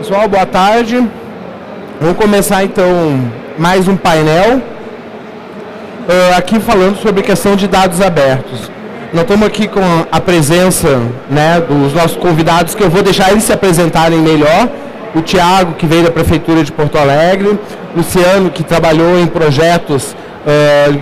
Pessoal, boa tarde. Vamos começar então mais um painel aqui falando sobre questão de dados abertos. Nós estamos aqui com a presença, né, dos nossos convidados, que eu vou deixar eles se apresentarem melhor. O Tiago, que veio da Prefeitura de Porto Alegre, Luciano, que trabalhou em projetos,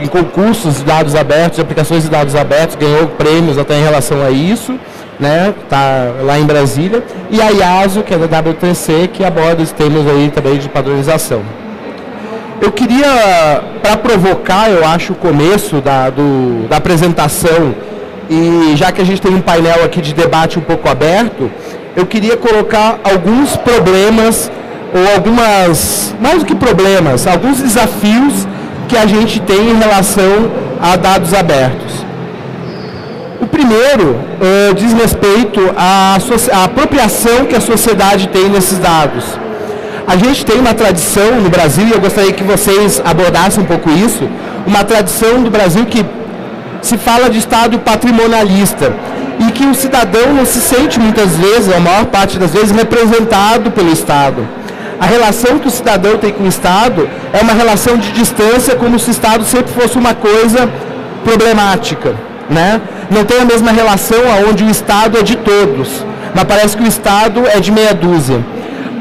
em concursos de dados abertos, de aplicações de dados abertos, ganhou prêmios até em relação a isso, né, tá lá em Brasília, e a Iaso, que é da W3C, que aborda os temas aí também de padronização. Eu queria, para provocar, eu acho, o começo da apresentação, e já que a gente tem um painel aqui de debate um pouco aberto, eu queria colocar alguns problemas, ou algumas, mais do que problemas, alguns desafios que a gente tem em relação a dados abertos. O primeiro diz respeito à apropriação que a sociedade tem nesses dados. A gente tem uma tradição no Brasil, e eu gostaria que vocês abordassem um pouco isso, uma tradição do Brasil que se fala de Estado patrimonialista, e que o cidadão não se sente muitas vezes, a maior parte das vezes, representado pelo Estado. A relação que o cidadão tem com o Estado é uma relação de distância, como se o Estado sempre fosse uma coisa problemática, né? Não tem a mesma relação onde o Estado é de todos, mas parece que o Estado é de meia dúzia.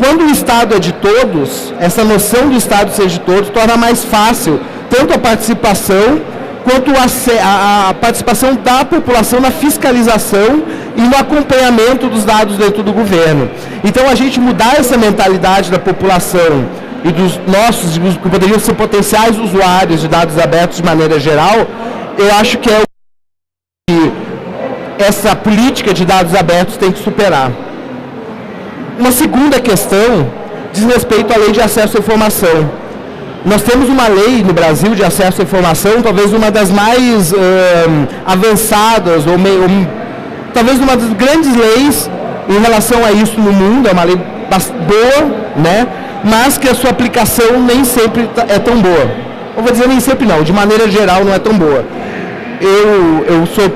Quando o Estado é de todos, essa noção do Estado ser de todos torna mais fácil tanto a participação quanto a participação da população na fiscalização e no acompanhamento dos dados dentro do governo. Então, a gente mudar essa mentalidade da população e dos nossos, que poderiam ser potenciais usuários de dados abertos de maneira geral, eu acho que é o que essa política de dados abertos tem que superar. Uma segunda questão diz respeito à lei de acesso à informação. Nós temos uma lei no Brasil de acesso à informação, talvez uma das mais avançadas, ou talvez uma das grandes leis em relação a isso no mundo. É uma lei boa, né? Mas que a sua aplicação nem sempre é tão boa. Eu vou dizer nem sempre não, de maneira geral não é tão boa. Eu sou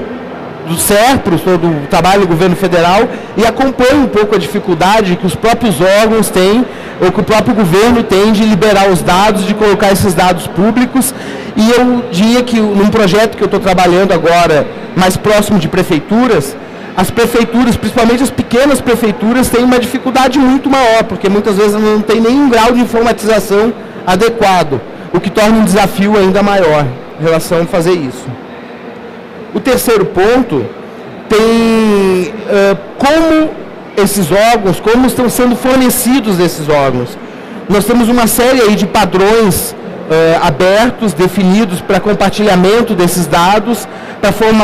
do SERPRO, sou do trabalho do governo federal, e acompanho um pouco a dificuldade que os próprios órgãos têm, ou que o próprio governo tem de liberar os dados, de colocar esses dados públicos. E eu diria que num projeto que eu estou trabalhando agora, mais próximo de prefeituras, as prefeituras, principalmente as pequenas prefeituras, têm uma dificuldade muito maior, porque muitas vezes não tem nenhum grau de informatização adequado, o que torna um desafio ainda maior em relação a fazer isso. O terceiro ponto tem como esses órgãos, como estão sendo fornecidos esses órgãos. Nós temos uma série aí de padrões abertos, definidos para compartilhamento desses dados,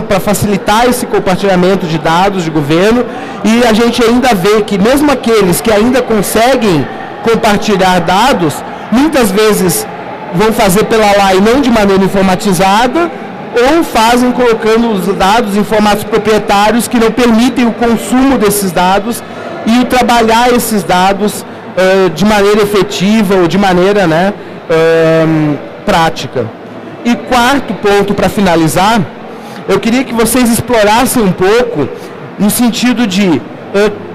para facilitar esse compartilhamento de dados de governo, e a gente ainda vê que mesmo aqueles que ainda conseguem compartilhar dados, muitas vezes vão fazer pela lá e não de maneira informatizada, ou fazem colocando os dados em formatos proprietários que não permitem o consumo desses dados e o trabalhar esses dados de maneira efetiva ou de maneira, né, prática. E quarto ponto, para finalizar, eu queria que vocês explorassem um pouco no sentido de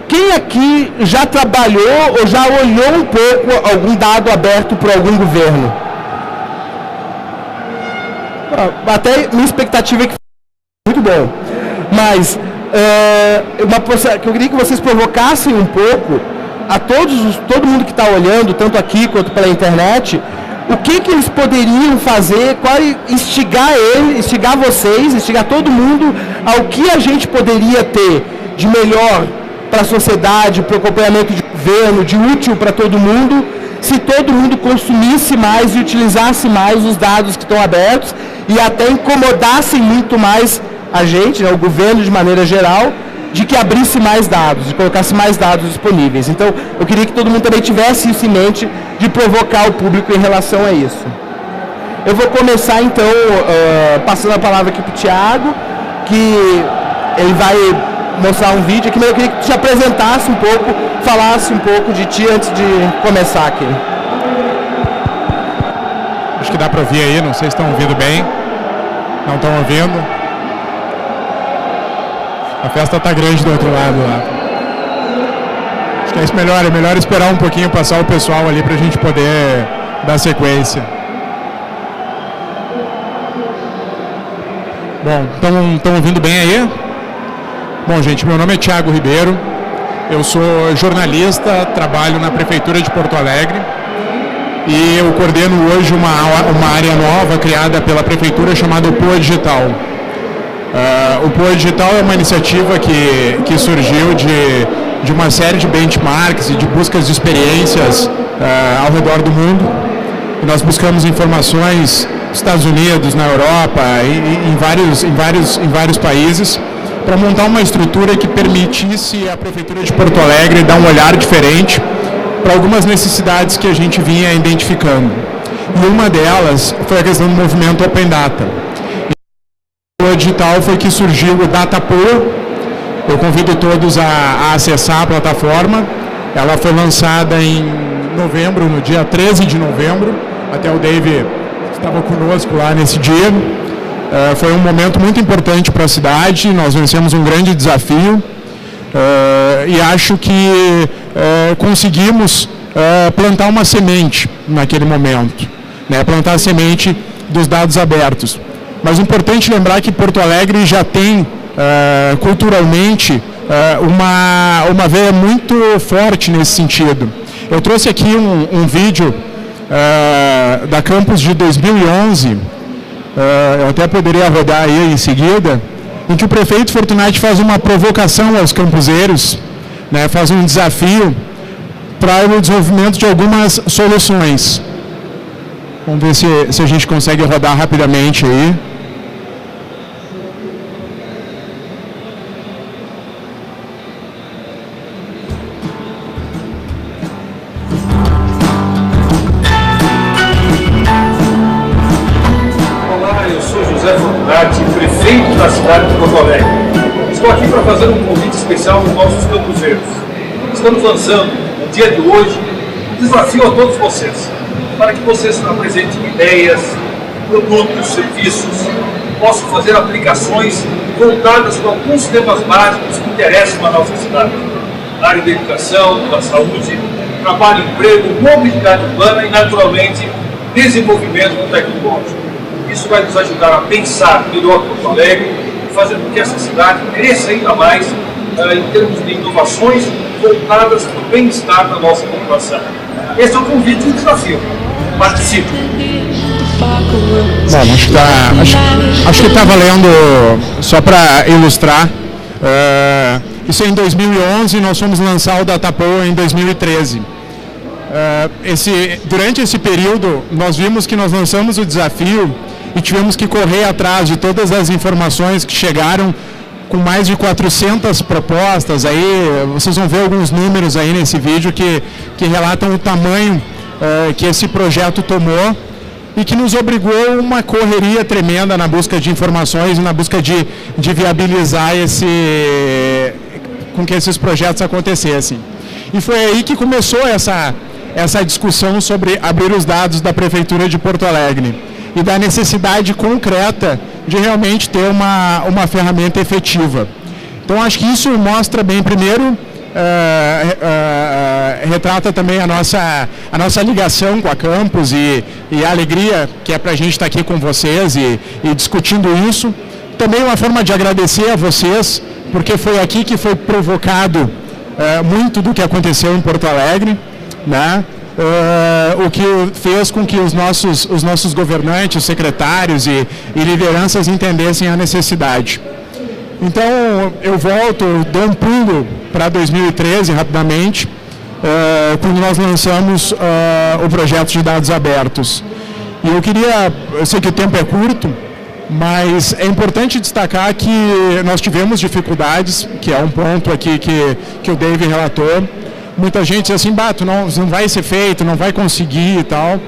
quem aqui já trabalhou ou já olhou um pouco algum dado aberto por algum governo? Até minha expectativa é que muito bom, mas eu queria que vocês provocassem um pouco a todo mundo que está olhando, tanto aqui quanto pela internet, o que eles poderiam fazer, instigar vocês, instigar todo mundo ao que a gente poderia ter de melhor para a sociedade, para o acompanhamento de governo, de útil para todo mundo, se todo mundo consumisse mais e utilizasse mais os dados que estão abertos, e até incomodassem muito mais a gente, né, o governo de maneira geral, de que abrisse mais dados, de colocasse mais dados disponíveis. Então, eu queria que todo mundo também tivesse isso em mente, de provocar o público em relação a isso. Eu vou começar, então, passando a palavra aqui para o Tiago, que ele vai mostrar um vídeo aqui, mas eu queria que tu te apresentasse um pouco, falasse um pouco de ti antes de começar aqui. Acho que dá para ouvir aí, não sei se estão ouvindo bem. Não estão ouvindo? A festa está grande do outro lado lá. Acho que é melhor esperar um pouquinho, passar o pessoal ali para a gente poder dar sequência. Bom, estão ouvindo bem aí? Bom, gente, meu nome é Thiago Ribeiro, eu sou jornalista, trabalho na Prefeitura de Porto Alegre e eu coordeno hoje uma área nova criada pela Prefeitura chamada Poa Digital. O Poa Digital é uma iniciativa que surgiu de uma série de benchmarks e de buscas de experiências ao redor do mundo. E nós buscamos informações nos Estados Unidos, na Europa, em vários países, para montar uma estrutura que permitisse à Prefeitura de Porto Alegre dar um olhar diferente para algumas necessidades que a gente vinha identificando. E uma delas foi a questão do movimento Open Data. O digital foi que surgiu o DataPoa. Eu convido todos a acessar a plataforma. Ela foi lançada em novembro, no dia 13 de novembro. Até o Dave estava conosco lá nesse dia. Foi um momento muito importante para a cidade, nós vencemos um grande desafio e acho que conseguimos plantar uma semente naquele momento, né? Plantar a semente dos dados abertos. Mas é importante lembrar que Porto Alegre já tem culturalmente uma veia muito forte nesse sentido. Eu trouxe aqui um vídeo da Campus de 2011, eu até poderia rodar aí em seguida, em que o prefeito Fortunati faz uma provocação aos campuseiros, né, faz um desafio para o desenvolvimento de algumas soluções. Vamos ver se a gente consegue rodar rapidamente aí. Prefeito da cidade de Porto Alegre. Estou aqui para fazer um convite especial aos nossos campuseiros. Estamos lançando, no dia de hoje, um desafio a todos vocês, para que vocês apresentem ideias, produtos, serviços, possam fazer aplicações voltadas para alguns temas básicos que interessam a nossa cidade. Na área da educação, da saúde, trabalho, emprego, mobilidade urbana e, naturalmente, desenvolvimento tecnológico. Isso vai nos ajudar a pensar melhor Porto Alegre e fazer com que essa cidade cresça ainda mais em termos de inovações voltadas para o bem-estar da nossa população. Esse é o convite e o desafio. Participe! Bom, acho que está valendo, só para ilustrar, isso é em 2011, nós fomos lançar o DataPoa em 2013. Durante esse período, nós vimos que nós lançamos o desafio e tivemos que correr atrás de todas as informações que chegaram, com mais de 400 propostas. Aí vocês vão ver alguns números aí nesse vídeo que relatam o tamanho que esse projeto tomou e que nos obrigou a uma correria tremenda na busca de informações e na busca de viabilizar com que esses projetos acontecessem. E foi aí que começou essa discussão sobre abrir os dados da Prefeitura de Porto Alegre e da necessidade concreta de realmente ter uma ferramenta efetiva. Então, acho que isso mostra bem, primeiro, retrata também a nossa ligação com a Campus e a alegria que é para a gente estar aqui com vocês e discutindo isso. Também uma forma de agradecer a vocês, porque foi aqui que foi provocado muito do que aconteceu em Porto Alegre, né? O que fez com que os nossos governantes, secretários e lideranças entendessem a necessidade. Então, eu dou um pulo para 2013 rapidamente, quando nós lançamos o projeto de dados abertos. E eu sei que o tempo é curto, mas é importante destacar que nós tivemos dificuldades, que é um ponto aqui que o Dave relatou. Muita gente diz assim, não vai ser feito, não vai conseguir e tal.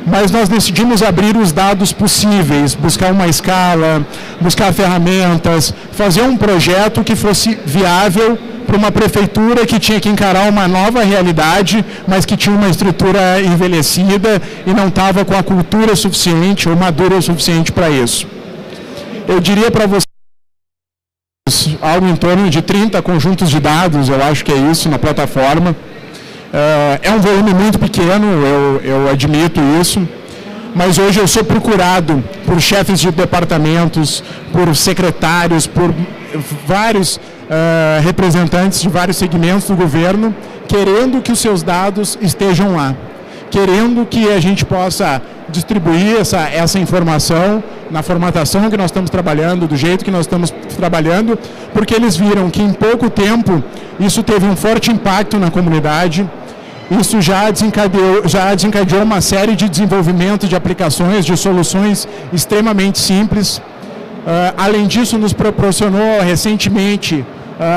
Mas nós decidimos abrir os dados possíveis, buscar uma escala, buscar ferramentas, fazer um projeto que fosse viável para uma prefeitura que tinha que encarar uma nova realidade, mas que tinha uma estrutura envelhecida e não estava com a cultura suficiente ou madura o suficiente para isso. Eu diria para vocês algo em torno de 30 conjuntos de dados, eu acho que é isso, na plataforma. É um volume muito pequeno, eu admito isso, mas hoje eu sou procurado por chefes de departamentos, por secretários, por vários representantes de vários segmentos do governo, querendo que os seus dados estejam lá, querendo que a gente possa distribuir essa informação na formatação que nós estamos trabalhando, do jeito que nós estamos trabalhando, porque eles viram que em pouco tempo isso teve um forte impacto na comunidade. Isso já desencadeou uma série de desenvolvimento de aplicações, de soluções extremamente simples. Além disso, nos proporcionou recentemente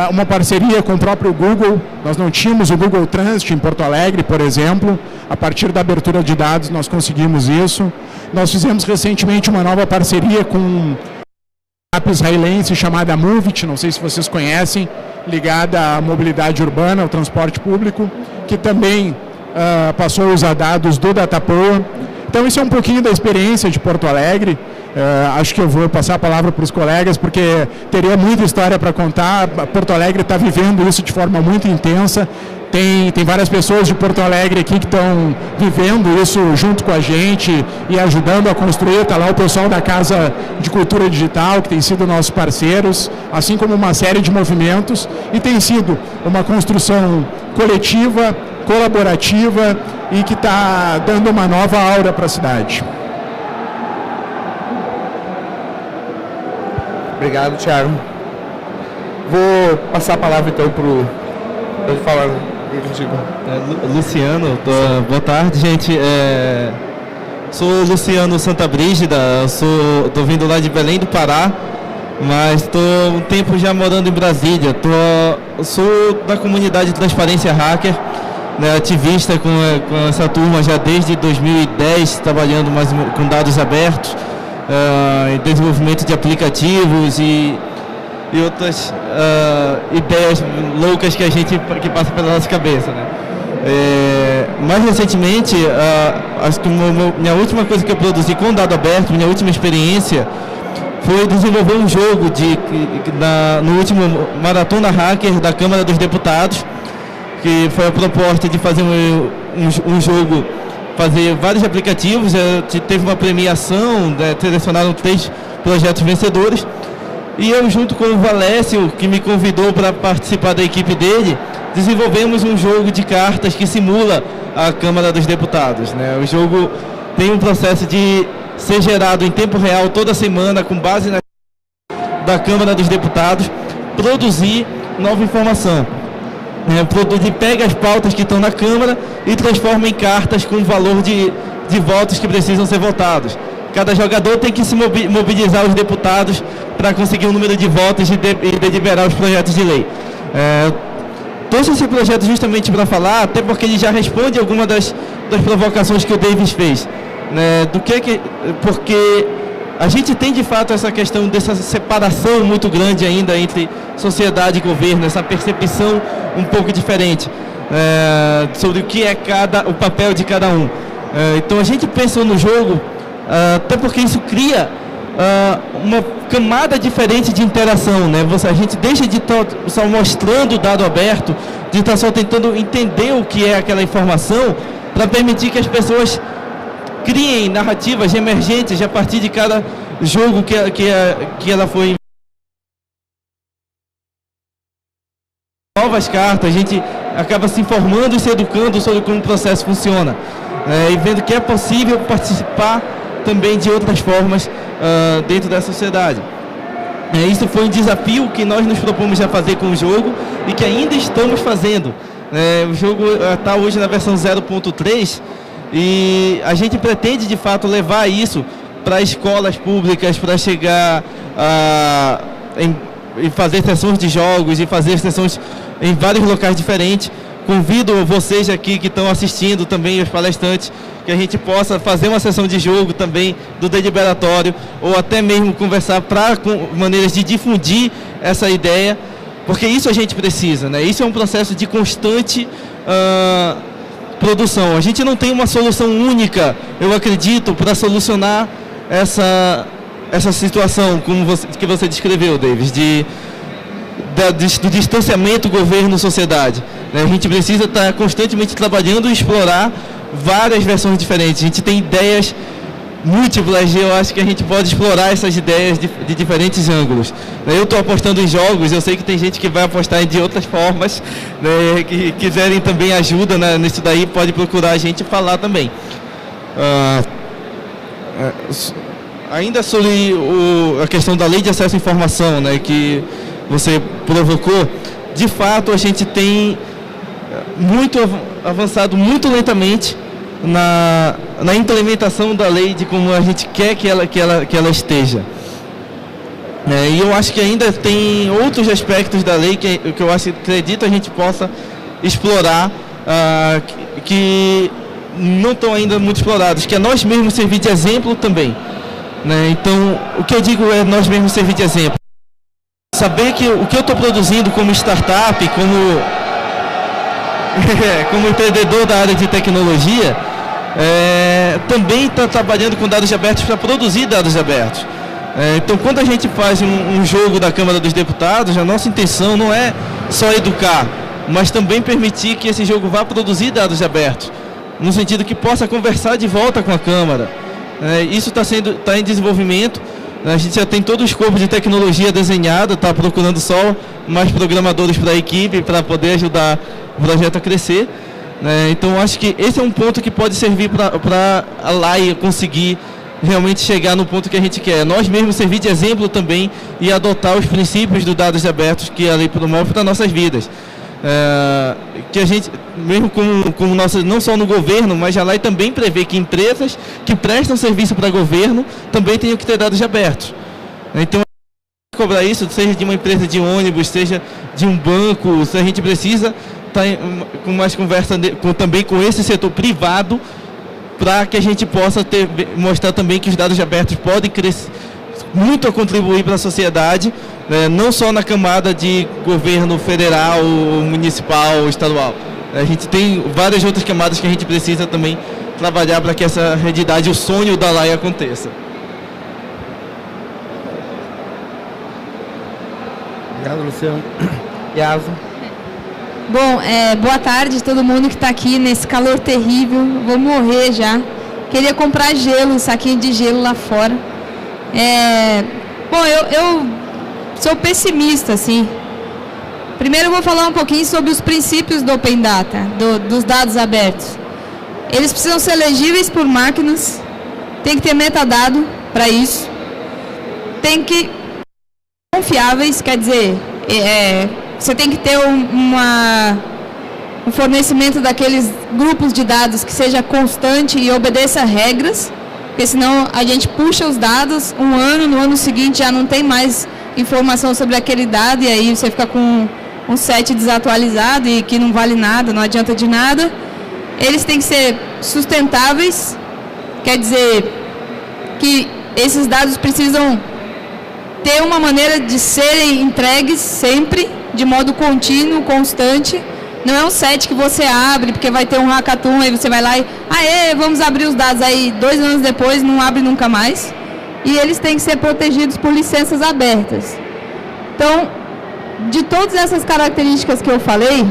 uma parceria com o próprio Google. Nós não tínhamos o Google Transit em Porto Alegre, por exemplo. A partir da abertura de dados, nós conseguimos isso. Nós fizemos recentemente uma nova parceria com uma app israelense chamada Movit, não sei se vocês conhecem, ligada à mobilidade urbana, ao transporte público, que também passou a usar dados do Datapoa. Então, isso é um pouquinho da experiência de Porto Alegre. Acho que eu vou passar a palavra para os colegas, porque teria muita história para contar. Porto Alegre está vivendo isso de forma muito intensa. Tem várias pessoas de Porto Alegre aqui que estão vivendo isso junto com a gente e ajudando a construir. Está lá o pessoal da Casa de Cultura Digital, que tem sido nossos parceiros, assim como uma série de movimentos. E tem sido uma construção coletiva, colaborativa e que está dando uma nova aura para a cidade. Obrigado, Thiago. Vou passar a palavra então para o... Pode falar contigo. Luciano, boa tarde, gente. Sou Luciano Santa Brígida, estou vindo lá de Belém do Pará, mas estou um tempo já morando em Brasília. Sou da comunidade Transparência Hacker, né, ativista com essa turma já desde 2010, trabalhando mais com dados abertos, em desenvolvimento de aplicativos e outras ideias loucas que passa pela nossa cabeça, né? Mais recentemente, acho que minha última coisa que eu produzi com dado aberto, minha última experiência, foi desenvolver um jogo no último Maratona Hacker da Câmara dos Deputados, que foi a proposta de fazer um jogo, fazer vários aplicativos. Teve uma premiação, selecionaram 3 projetos vencedores, e eu, junto com o Valécio, que me convidou para participar da equipe dele, desenvolvemos um jogo de cartas que simula a Câmara dos Deputados, né? O jogo tem um processo de ser gerado em tempo real toda semana, com base na da Câmara dos Deputados, produzir nova informação. Pega as pautas que estão na Câmara e transforma em cartas com valor de votos que precisam ser votados. Cada jogador tem que se mobilizar os deputados para conseguir um número de votos e deliberar os projetos de lei. Trouxe esse projeto justamente para falar, até porque ele já responde alguma das provocações que o Davis fez. Né? Porque a gente tem de fato essa questão dessa separação muito grande ainda entre sociedade e governo, essa percepção um pouco diferente sobre o que é o papel de cada um. Então a gente pensou no jogo, até porque isso cria uma camada diferente de interação, né? A gente deixa de estar só mostrando o dado aberto, de estar só tentando entender o que é aquela informação, para permitir que as pessoas criem narrativas emergentes a partir de cada jogo que ela foi. Novas cartas, a gente acaba se informando e se educando sobre como o processo funciona, e vendo que é possível participar também de outras formas dentro da sociedade. Isso foi um desafio que nós nos propomos a fazer com o jogo e que ainda estamos fazendo. O jogo está hoje na versão 0.3 e a gente pretende de fato levar isso para escolas públicas, para chegar e fazer sessões de jogos e fazer sessões em vários locais diferentes. Convido vocês aqui que estão assistindo também, os palestrantes, que a gente possa fazer uma sessão de jogo também do deliberatório, ou até mesmo conversar com maneiras de difundir essa ideia, porque isso a gente precisa, né? Isso é um processo de constante produção. A gente não tem uma solução única, eu acredito, para solucionar essa situação como que você descreveu, Davis, do distanciamento governo-sociedade. A gente precisa estar constantemente trabalhando e explorar várias versões diferentes. A gente tem ideias múltiplas e eu acho que a gente pode explorar essas ideias de diferentes ângulos. Eu estou apostando em jogos, eu sei que tem gente que vai apostar de outras formas, né, que quiserem também ajuda, né, nisso daí, pode procurar a gente falar também. Ainda sobre a questão da lei de acesso à informação, né, que você provocou, de fato a gente tem muito avançado muito lentamente na implementação da lei, de como a gente quer que ela esteja. E eu acho que ainda tem outros aspectos da lei que eu acredito a gente possa explorar, que não estão ainda muito explorados, que é nós mesmos servir de exemplo também. Então, o que eu digo é nós mesmos servir de exemplo. Saber que o que eu estou produzindo como startup, como empreendedor da área de tecnologia, também está trabalhando com dados abertos para produzir dados abertos. Então, quando a gente faz um jogo da Câmara dos Deputados, a nossa intenção não é só educar, mas também permitir que esse jogo vá produzir dados abertos, no sentido que possa conversar de volta com a Câmara. Isso está em desenvolvimento. A gente já tem todo o escopo de tecnologia desenhado, está procurando só mais programadores para a equipe, para poder ajudar o projeto a crescer. Então, acho que esse é um ponto que pode servir para a LAI conseguir realmente chegar no ponto que a gente quer. Nós mesmos servir de exemplo também e adotar os princípios dos dados abertos que a lei promove para nossas vidas. Que a gente, mesmo como nossa, não só no governo, mas a lei também prevê que empresas que prestam serviço para governo também tenham que ter dados abertos. Então, cobrar isso, seja de uma empresa de ônibus, seja de um banco, se a gente precisa estar com mais conversa também com esse setor privado, para que a gente possa mostrar também que os dados abertos podem crescer muito a contribuir para a sociedade, não só na camada de governo federal, municipal, estadual. A gente tem várias outras camadas que a gente precisa também trabalhar para que essa realidade, o sonho da LAI aconteça. Obrigado, Luciano. Yasa. Bom, boa tarde a todo mundo que está aqui nesse calor terrível. Vou morrer já. Queria comprar gelo, um saquinho de gelo lá fora. Bom, eu sou pessimista, assim. Primeiro eu vou falar um pouquinho sobre os princípios do Open Data, dos dados abertos. Eles precisam ser legíveis por máquinas, tem que ter metadado para isso, tem que ser confiáveis, quer dizer, você tem que ter um fornecimento daqueles grupos de dados que seja constante e obedeça regras, porque senão a gente puxa os dados um ano, no ano seguinte já não tem mais informação sobre aquele dado e aí você fica com um set desatualizado e que não vale nada, não adianta de nada. Eles têm que ser sustentáveis, quer dizer que esses dados precisam ter uma maneira de serem entregues sempre, de modo contínuo, constante. Não é um set que você abre, porque vai ter um hackathon, aí você vai lá e vamos abrir os dados, aí 2 anos depois não abre nunca mais. E eles têm que ser protegidos por licenças abertas. Então, de todas essas características que eu falei,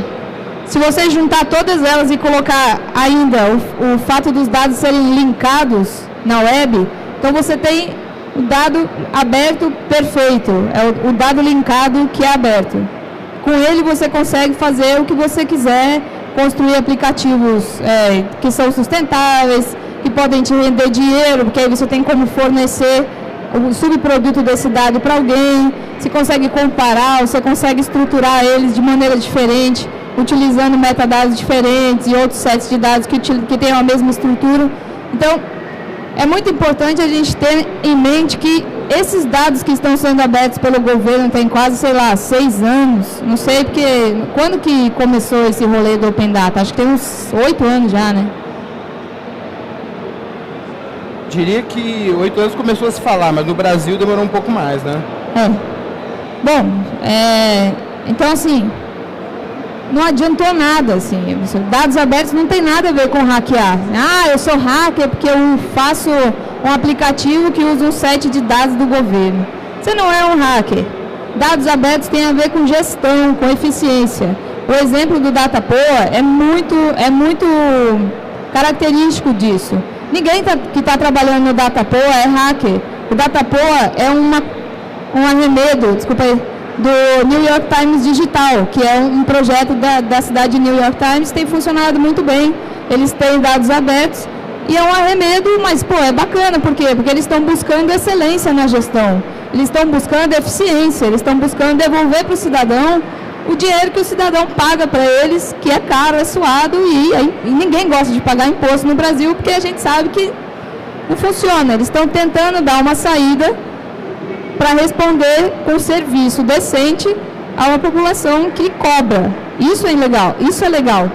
se você juntar todas elas e colocar ainda o fato dos dados serem linkados na web, então você tem o dado aberto perfeito, é o dado linkado que é aberto. Com ele você consegue fazer o que você quiser, construir aplicativos que são sustentáveis, que podem te render dinheiro, porque aí você tem como fornecer o subproduto desse dado para alguém, você consegue comparar, você consegue estruturar eles de maneira diferente, utilizando metadados diferentes e outros sets de dados que tenham a mesma estrutura. Então, é muito importante a gente ter em mente que esses dados que estão sendo abertos pelo governo tem quase, 6 anos, não sei, porque quando que começou esse rolê do Open Data? Acho que tem uns 8 anos já, né? Diria que 8 anos começou a se falar, mas no Brasil demorou um pouco mais, né? Bom, então assim, não adiantou nada, assim, dados abertos não tem nada a ver com hackear. Eu sou hacker porque eu faço um aplicativo que usa um set de dados do governo. Você não é um hacker. dados abertos tem a ver com gestão, com eficiência. O exemplo do DataPoa é muito característico disso. Ninguém que está trabalhando no DataPoa é hacker. O DataPoa é um arremedo, desculpa aí, do New York Times Digital, que é um projeto da cidade de New York Times, tem funcionado muito bem. Eles têm dados abertos e é um arremedo, mas é bacana, por quê? Porque eles estão buscando excelência na gestão, eles estão buscando eficiência, eles estão buscando devolver para o cidadão o dinheiro que o cidadão paga para eles, que é caro, é suado, e ninguém gosta de pagar imposto no Brasil, porque a gente sabe que não funciona. Eles estão tentando dar uma saída para responder com serviço decente a uma população que cobra. Isso é ilegal, isso é legal.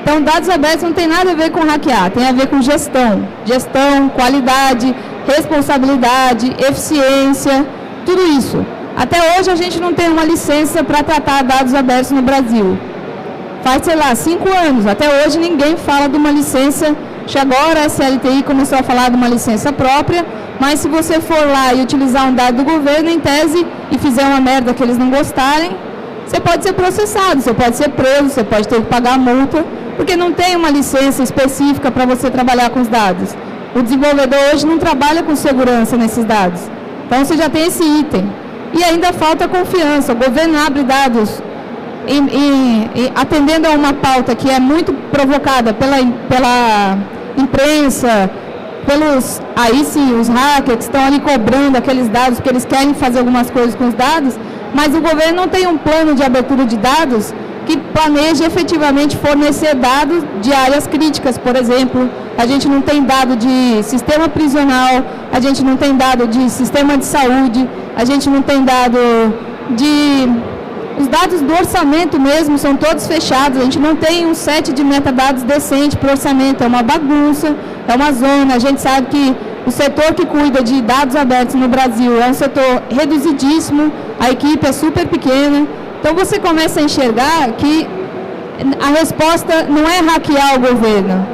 Então, dados abertos não tem nada a ver com hackear, tem a ver com gestão. Gestão, qualidade, responsabilidade, eficiência, tudo isso. Até hoje a gente não tem uma licença para tratar dados abertos no Brasil. Faz, 5 anos, até hoje ninguém fala de uma licença. Agora a CLTI começou a falar de uma licença própria, mas se você for lá e utilizar um dado do governo, em tese, e fizer uma merda que eles não gostarem, você pode ser processado, você pode ser preso, você pode ter que pagar multa, porque não tem uma licença específica para você trabalhar com os dados. O desenvolvedor hoje não trabalha com segurança nesses dados. Então você já tem esse item. E ainda falta confiança. O governo abre dados atendendo a uma pauta que é muito provocada pela imprensa, aí sim, os hackers que estão ali cobrando aqueles dados, porque eles querem fazer algumas coisas com os dados, mas o governo não tem um plano de abertura de dados que planeje efetivamente fornecer dados de áreas críticas, por exemplo. A gente não tem dado de sistema prisional, a gente não tem dado de sistema de saúde, a gente não tem dado de... Os dados do orçamento mesmo são todos fechados, a gente não tem um set de metadados decente para o orçamento, é uma bagunça, é uma zona. A gente sabe que o setor que cuida de dados abertos no Brasil é um setor reduzidíssimo, a equipe é super pequena. Então você começa a enxergar que a resposta não é hackear o governo.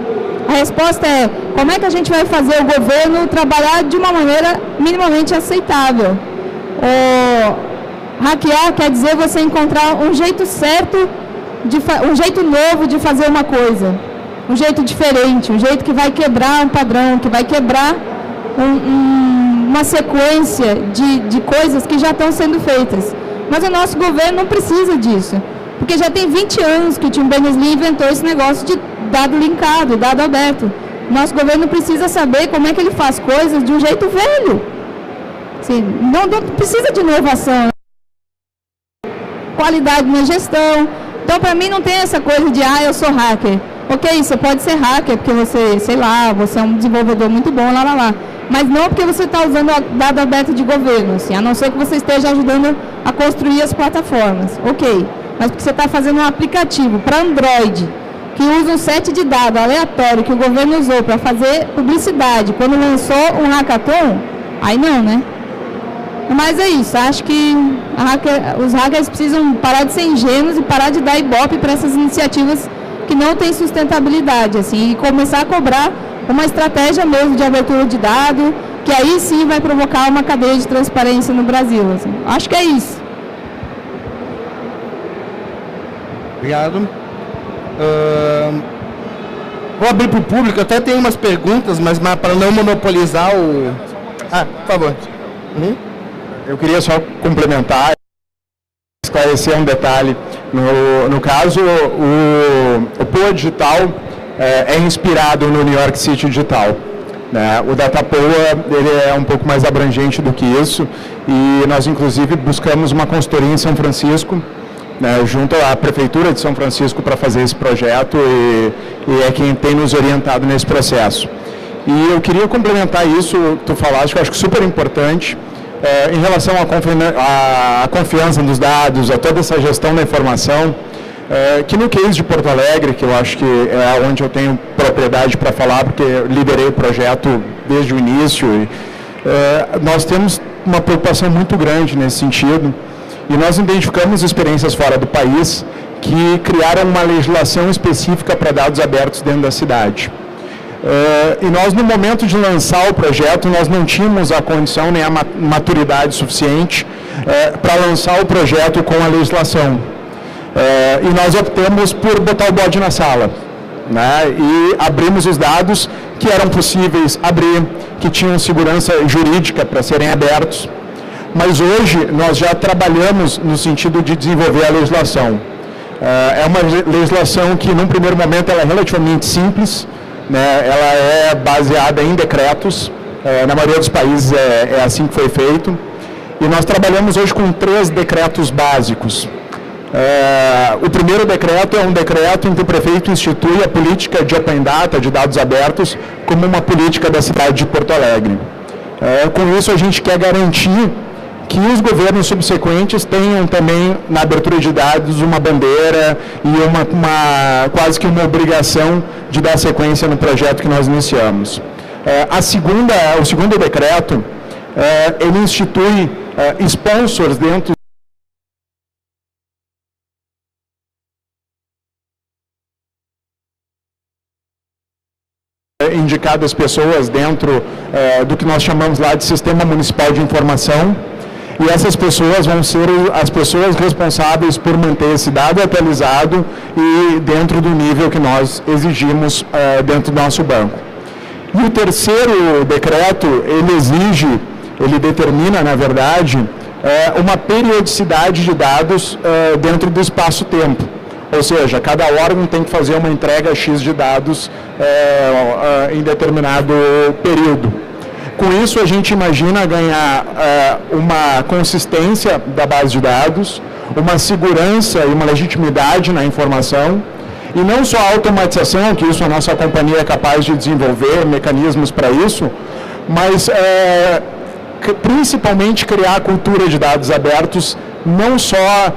A resposta é como é que a gente vai fazer o governo trabalhar de uma maneira minimamente aceitável. Hackear quer dizer você encontrar um jeito certo, um jeito novo de fazer uma coisa. Um jeito diferente, um jeito que vai quebrar um padrão, que vai quebrar uma sequência de coisas que já estão sendo feitas. Mas o nosso governo não precisa disso, porque já tem 20 anos que o Tim Berners-Lee inventou esse negócio de dado linkado, dado aberto. O nosso governo precisa saber como é que ele faz coisas de um jeito velho. Assim, não precisa de inovação. Qualidade na gestão. Então, para mim, não tem essa coisa de, eu sou hacker. Ok, você pode ser hacker porque você, você é um desenvolvedor muito bom, lá. Mas não porque você está usando dado aberto de governo, assim, a não ser que você esteja ajudando a construir as plataformas. Ok, mas porque você está fazendo um aplicativo para Android, que usa um set de dados aleatório que o governo usou para fazer publicidade, quando lançou um hackathon, aí não, né? Mas é isso, acho que os hackers precisam parar de ser ingênuos e parar de dar ibope para essas iniciativas que não têm sustentabilidade, assim, e começar a cobrar uma estratégia mesmo de abertura de dado, que aí sim vai provocar uma cadeia de transparência no Brasil. Assim. Acho que é isso. Obrigado. Vou abrir para o público, até tem umas perguntas, mas para não monopolizar o... por favor. Eu queria só complementar, esclarecer um detalhe. No caso, o POA Digital é inspirado no New York City Digital. Né? O DataPoa ele é um pouco mais abrangente do que isso, e nós inclusive buscamos uma consultoria em São Francisco, né, junto à Prefeitura de São Francisco, para fazer esse projeto, e é quem tem nos orientado nesse processo. E eu queria complementar isso que tu falaste, que eu acho que super importante, em relação à confiança nos dados, a toda essa gestão da informação, que no case de Porto Alegre, que eu acho que é onde eu tenho propriedade para falar, porque eu liderei o projeto desde o início, nós temos uma preocupação muito grande nesse sentido, e nós identificamos experiências fora do país que criaram uma legislação específica para dados abertos dentro da cidade. E nós, no momento de lançar o projeto, nós não tínhamos a condição nem a maturidade suficiente para lançar o projeto com a legislação. E nós optamos por botar o bode na sala, né? E abrimos os dados que eram possíveis abrir, que tinham segurança jurídica para serem abertos. Mas hoje nós já trabalhamos no sentido de desenvolver a legislação. É uma legislação que, num primeiro momento, ela é relativamente simples, né? Ela é baseada em decretos, na maioria dos países é assim que foi feito. E nós trabalhamos hoje com 3 decretos básicos. O primeiro decreto é um decreto em que o prefeito institui a política de Open Data, de dados abertos, como uma política da cidade de Porto Alegre. Com isso, a gente quer garantir que os governos subsequentes tenham também, na abertura de dados, uma bandeira e quase que uma obrigação de dar sequência no projeto que nós iniciamos. O segundo decreto, ele institui sponsors dentro indicadas pessoas dentro do que nós chamamos lá de Sistema Municipal de Informação, e essas pessoas vão ser as pessoas responsáveis por manter esse dado atualizado e dentro do nível que nós exigimos dentro do nosso banco. E o terceiro decreto, ele determina, na verdade, uma periodicidade de dados dentro do espaço-tempo. Ou seja, cada órgão tem que fazer uma entrega X de dados em determinado período. Com isso, a gente imagina ganhar uma consistência da base de dados, uma segurança e uma legitimidade na informação, e não só a automatização, que isso a nossa companhia é capaz de desenvolver mecanismos para isso, mas principalmente criar a cultura de dados abertos, não só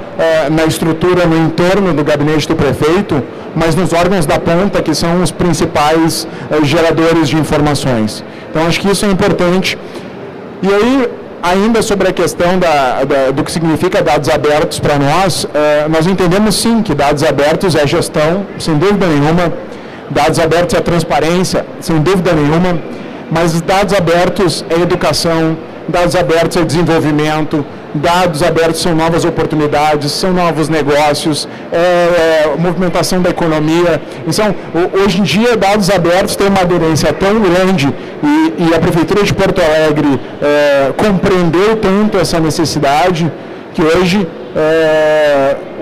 na estrutura, no entorno do gabinete do prefeito, mas nos órgãos da ponta, que são os principais geradores de informações. Então, acho que isso é importante. E aí, ainda sobre a questão do que significa dados abertos para nós, nós entendemos sim que dados abertos é gestão, sem dúvida nenhuma, dados abertos é transparência, sem dúvida nenhuma, mas dados abertos é educação, dados abertos é desenvolvimento, dados abertos são novas oportunidades, são novos negócios, movimentação da economia. Então, hoje em dia, dados abertos têm uma aderência tão grande e a Prefeitura de Porto Alegre compreendeu tanto essa necessidade que hoje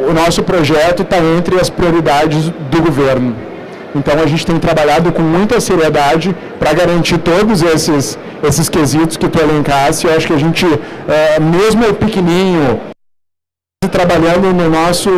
o nosso projeto está entre as prioridades do governo. Então, a gente tem trabalhado com muita seriedade para garantir todos esses quesitos que tu elencasse. Eu acho que a gente, mesmo pequenininho, trabalhando no nosso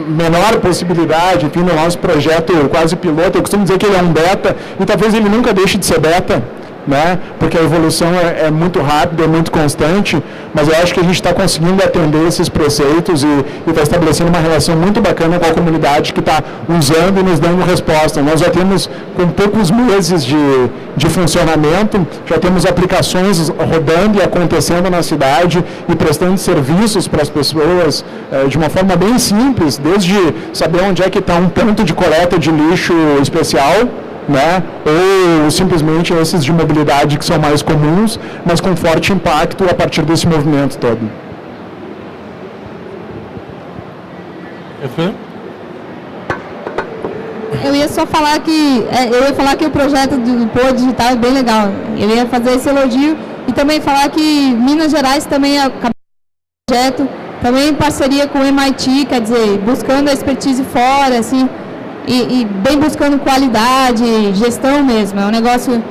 menor possibilidade, enfim, no nosso projeto quase piloto. Eu costumo dizer que ele é um beta e talvez ele nunca deixe de ser beta, né? Porque a evolução é muito rápida, é muito constante, mas eu acho que a gente está conseguindo atender esses preceitos e está estabelecendo uma relação muito bacana com a comunidade que está usando e nos dando resposta. Nós já temos, com poucos meses de funcionamento, já temos aplicações rodando e acontecendo na cidade e prestando serviços para as pessoas de uma forma bem simples, desde saber onde é que está um ponto de coleta de lixo especial, né? Ou simplesmente esses de mobilidade que são mais comuns, mas com forte impacto a partir desse movimento todo. Eu ia só falar que o projeto do POA Digital é bem legal. Eu ia fazer esse elogio e também falar que Minas Gerais também é projeto, também em parceria com o MIT, quer dizer, buscando a expertise fora, assim, e bem buscando qualidade, gestão mesmo. É um negócio.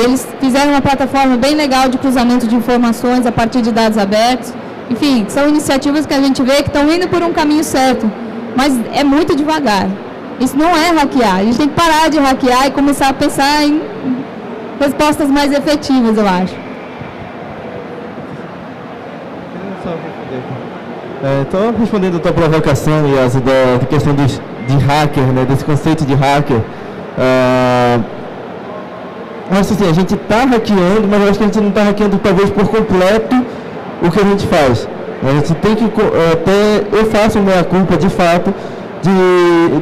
Eles fizeram uma plataforma bem legal de cruzamento de informações a partir de dados abertos. Enfim, são iniciativas que a gente vê que estão indo por um caminho certo, mas é muito devagar. Isso não é hackear. A gente tem que parar de hackear e começar a pensar em respostas mais efetivas, eu acho. Estou respondendo a tua provocação, Yas, da questão de hacker, né, desse conceito de hacker. Acho assim, a gente está hackeando, mas eu acho que a gente não está hackeando talvez por completo o que a gente faz. A gente tem que, eu faço minha culpa de fato,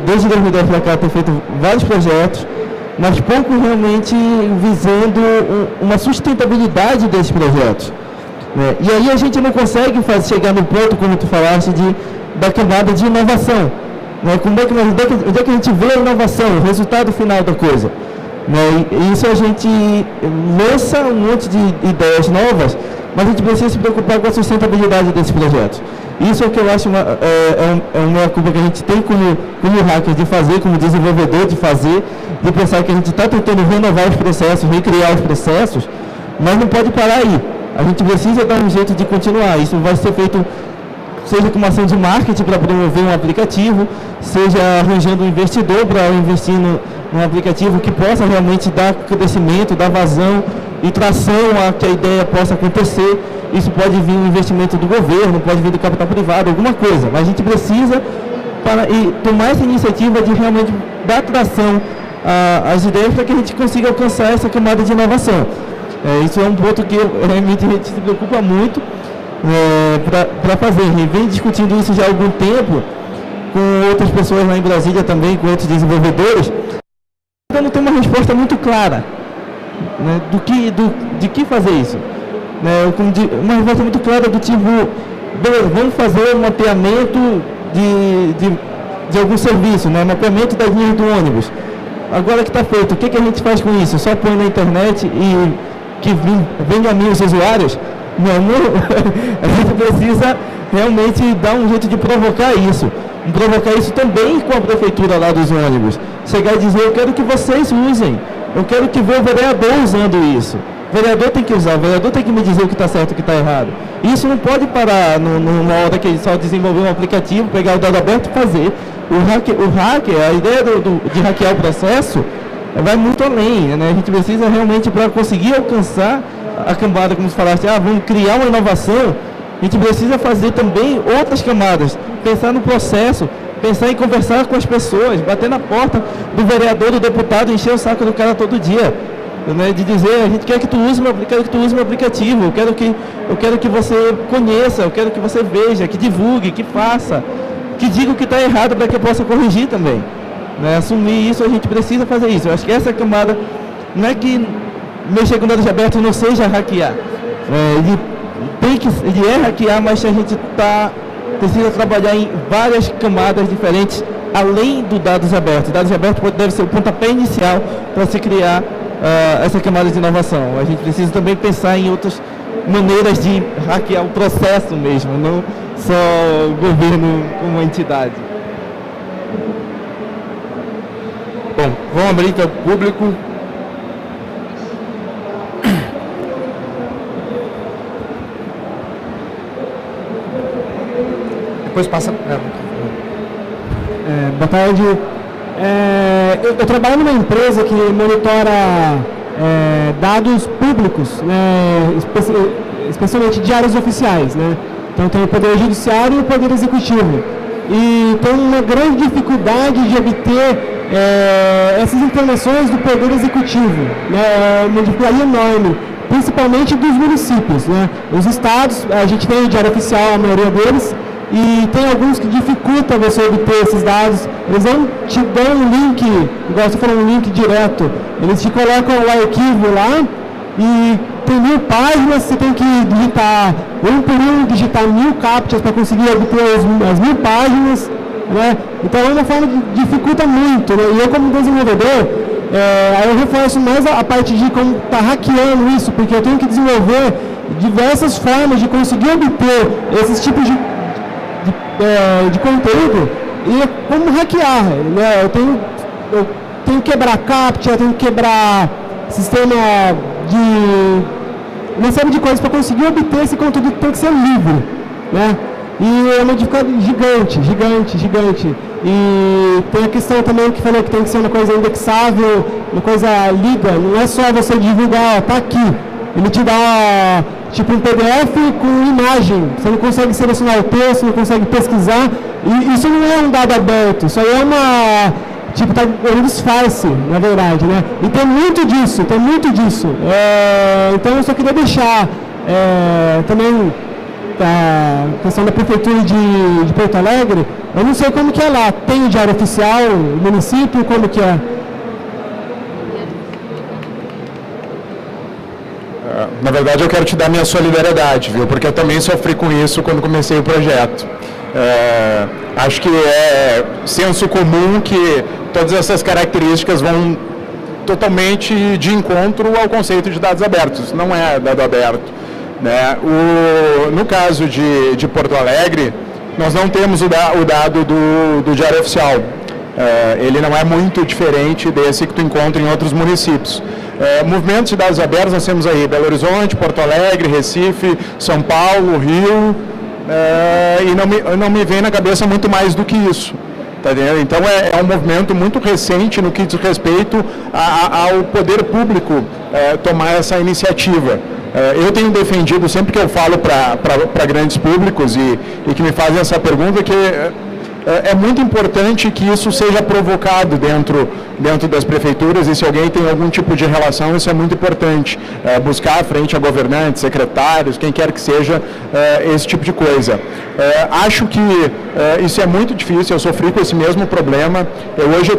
desde 2010 para cá ter feito vários projetos, mas pouco realmente visando uma sustentabilidade desses projetos. né? E aí a gente não consegue chegar no ponto, como tu falaste, da camada de inovação. Né? Onde é que a gente vê a inovação, o resultado final da coisa? Né? E isso a gente lança um monte de ideias novas, mas a gente precisa se preocupar com a sustentabilidade desses projetos. Isso é o que eu acho uma culpa que a gente tem como hacker de fazer, como desenvolvedor de fazer, de pensar que a gente está tentando renovar os processos, recriar os processos, mas não pode parar aí. A gente precisa dar um jeito de continuar. Isso vai ser feito, seja com uma ação de marketing para promover um aplicativo, seja arranjando um investidor para investir num aplicativo que possa realmente dar crescimento, dar vazão e tração a que a ideia possa acontecer. Isso pode vir um investimento do governo, pode vir do capital privado, alguma coisa. Mas a gente precisa tomar essa iniciativa de realmente dar tração às ideias para que a gente consiga alcançar essa camada de inovação. Isso é um ponto que realmente a gente se preocupa muito para fazer. A gente vem discutindo isso já há algum tempo com outras pessoas lá em Brasília também, com outros desenvolvedores. Então não tem uma resposta muito clara, né, de que fazer isso. Né, uma resposta muito clara do tipo, vamos fazer um mapeamento de algum serviço, né, mapeamento das linhas do ônibus. Agora que está feito, o que a gente faz com isso? Só põe na internet e que venha a mim os usuários? Não, a gente precisa realmente dar um jeito de provocar isso. Provocar isso também com a prefeitura lá dos ônibus. Chegar e dizer, eu quero que vocês usem. Eu quero que veja o vereador usando isso. O vereador tem que usar, o vereador tem que me dizer o que está certo e o que está errado. Isso não pode parar numa hora que ele só desenvolver um aplicativo, pegar o dado aberto e fazer. O hacker, a ideia de hackear o processo vai muito além, né? A gente precisa realmente, para conseguir alcançar a camada, como você falaste, vamos criar uma inovação, a gente precisa fazer também outras camadas, pensar no processo, pensar em conversar com as pessoas, bater na porta do vereador, do deputado, encher o saco do cara todo dia, né? De dizer, a gente quer que tu use meu aplicativo, eu quero que você conheça, eu quero que você veja, que divulgue, que faça, que diga o que está errado para que eu possa corrigir também. Né? Assumir isso, a gente precisa fazer isso. Eu acho que essa camada, não é que mexer com dados abertos não seja hackear. Ele é hackear, mas a gente precisa trabalhar em várias camadas diferentes, além do dados abertos. Dados abertos deve ser o pontapé inicial para se criar essa camada de inovação. A gente precisa também pensar em outras maneiras de hackear o processo mesmo, não só o governo como uma entidade. Bom, vamos abrir então o público. Depois passa. Boa tarde. Eu trabalho numa empresa que monitora dados públicos, né, especialmente de áreas oficiais, né? Então tem o Poder Judiciário e o Poder Executivo. E tem uma grande dificuldade de obter essas informações do Poder Executivo, né? Uma dificuldade enorme, principalmente dos municípios, né? Os estados, a gente tem o Diário Oficial, a maioria deles, e tem alguns que dificultam você obter esses dados. Eles não te dão um link, igual você falou, um link direto. Eles te colocam o arquivo lá e tem 1000 páginas, você tem que digitar um por um, digitar 1000 captchas para conseguir obter as 1000 páginas, né? Então é uma forma que dificulta muito, né? E eu como desenvolvedor, eu reforço mais a parte de como está hackeando isso, porque eu tenho que desenvolver diversas formas de conseguir obter esses tipos de conteúdo e como hackear, né? Eu tenho que quebrar captcha, eu tenho que quebrar sistema de uma série de coisas para conseguir obter esse conteúdo que tem que ser livre, né? E é uma dificuldade gigante. E tem a questão também que falou que tem que ser uma coisa indexável, uma coisa liga, não é só você divulgar, tá aqui. Ele te dá tipo um PDF com imagem, você não consegue selecionar o texto, não consegue pesquisar, e isso não é um dado aberto, isso aí é uma, tipo, é um disfarce, na verdade, né? E tem muito disso. Então eu só queria deixar também a questão da Prefeitura de Porto Alegre, eu não sei como que é lá, tem o Diário Oficial, o município, como que é? Na verdade, eu quero te dar minha solidariedade, viu? Porque eu também sofri com isso quando comecei o projeto. Acho que é senso comum que todas essas características vão totalmente de encontro ao conceito de dados abertos. Não é dado aberto, né? No caso de Porto Alegre, nós não temos o dado do Diário Oficial. Ele não é muito diferente desse que tu encontra em outros municípios. Movimentos de dados abertos nós temos aí Belo Horizonte, Porto Alegre, Recife, São Paulo, Rio, e não me vem na cabeça muito mais do que isso. Tá entendendo? Então é um movimento muito recente no que diz respeito ao poder público tomar essa iniciativa. Eu tenho defendido, sempre que eu falo para grandes públicos e que me fazem essa pergunta, que é muito importante que isso seja provocado dentro das prefeituras, e se alguém tem algum tipo de relação, isso é muito importante. Buscar frente a governantes, secretários, quem quer que seja, esse tipo de coisa. Acho que isso é muito difícil, eu sofri com esse mesmo problema. Hoje eu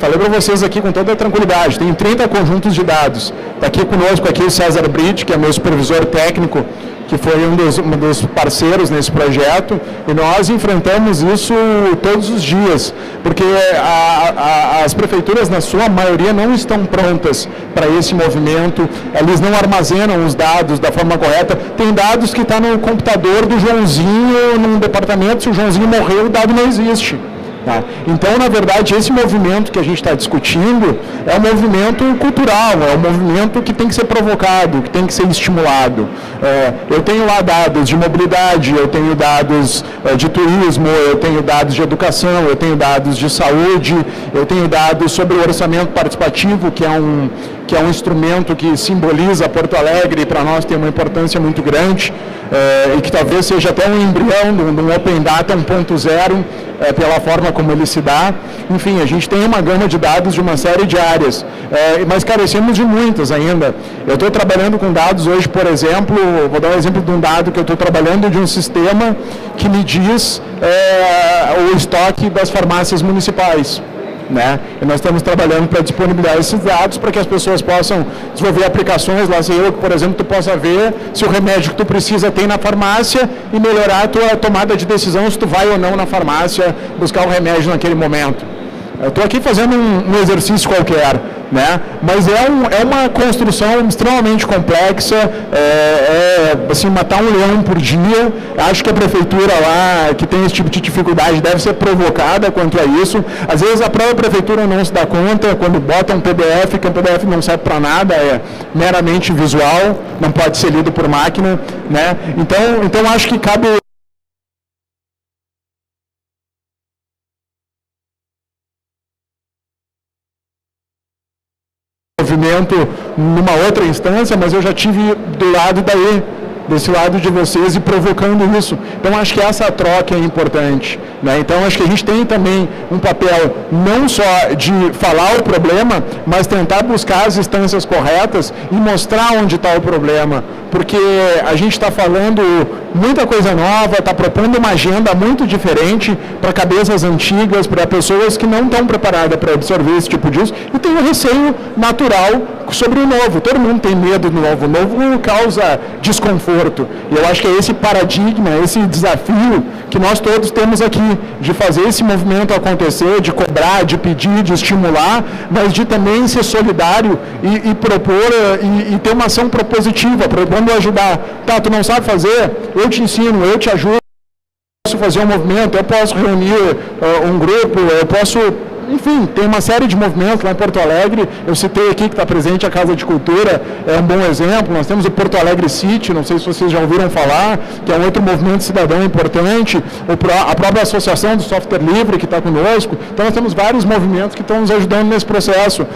falei para vocês aqui com toda a tranquilidade, tenho 30 conjuntos de dados. Está aqui conosco aqui o César Britt, que é meu supervisor técnico, que foi um dos parceiros nesse projeto, e nós enfrentamos isso todos os dias, porque as prefeituras, na sua maioria, não estão prontas para esse movimento, eles não armazenam os dados da forma correta. Tem dados que estão no computador do Joãozinho, num departamento, se o Joãozinho morreu, o dado não existe. Tá? Então, na verdade, esse movimento que a gente está discutindo é um movimento cultural, é um movimento que tem que ser provocado, que tem que ser estimulado. Eu tenho lá dados de mobilidade, eu tenho dados de turismo, eu tenho dados de educação, eu tenho dados de saúde, eu tenho dados sobre o orçamento participativo, que é um instrumento que simboliza Porto Alegre e para nós tem uma importância muito grande, e que talvez seja até um embrião de um Open Data 1.0, pela forma como ele se dá. Enfim, a gente tem uma gama de dados de uma série de áreas, mas carecemos de muitas ainda. Eu estou trabalhando com dados hoje, por exemplo, vou dar um exemplo de um dado que eu estou trabalhando de um sistema que me diz o estoque das farmácias municipais. Né? E nós estamos trabalhando para disponibilizar esses dados para que as pessoas possam desenvolver aplicações lá, por exemplo, tu possa ver se o remédio que tu precisa tem na farmácia e melhorar a tua tomada de decisão se tu vai ou não na farmácia buscar o remédio naquele momento. Eu estou aqui fazendo um exercício qualquer, né? Mas é uma construção extremamente complexa, assim, matar um leão por dia. Acho que a prefeitura lá, que tem esse tipo de dificuldade, deve ser provocada quanto a isso. Às vezes a própria prefeitura não se dá conta, quando bota um PDF, que o PDF não serve para nada, é meramente visual, não pode ser lido por máquina, né? Então acho que cabe movimento numa outra instância, mas eu já tive do lado desse lado de vocês e provocando isso. Então acho que essa troca é importante, né? Então acho que a gente tem também um papel não só de falar o problema, mas tentar buscar as instâncias corretas e mostrar onde está o problema, porque a gente está falando muita coisa nova, está propondo uma agenda muito diferente para cabeças antigas, para pessoas que não estão preparadas para absorver esse tipo disso, e tem um receio natural sobre o novo. Todo mundo tem medo do novo. O novo causa desconforto. E eu acho que é esse paradigma, esse desafio que nós todos temos aqui, de fazer esse movimento acontecer, de cobrar, de pedir, de estimular, mas de também ser solidário e propor e ter uma ação propositiva, propondo ajudar. Tá, tu não sabe fazer? Eu te ensino, eu te ajudo. Eu posso fazer um movimento, eu posso reunir um grupo, eu posso... Enfim, tem uma série de movimentos lá em Porto Alegre. Eu citei aqui que está presente a Casa de Cultura, é um bom exemplo. Nós temos o Porto Alegre City, não sei se vocês já ouviram falar, que é um outro movimento cidadão importante. A própria Associação do Software Livre, que está conosco. Então, nós temos vários movimentos que estão nos ajudando nesse processo.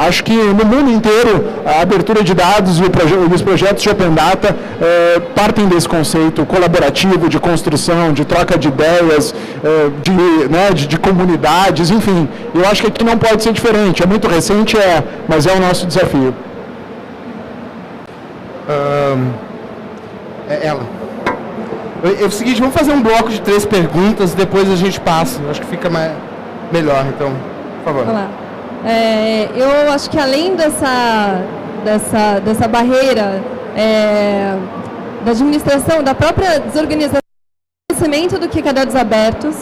Acho que no mundo inteiro, a abertura de dados e os projetos de Open Data partem desse conceito colaborativo, de construção, de troca de ideias, de comunidades, enfim. Eu acho que aqui não pode ser diferente. É muito recente, mas é o nosso desafio. Ela. É o seguinte, vamos fazer um bloco de 3 perguntas, depois a gente passa. Acho que fica melhor, então, por favor. Olá. Eu acho que além dessa barreira da administração, da própria desorganização, conhecimento do que é dados abertos,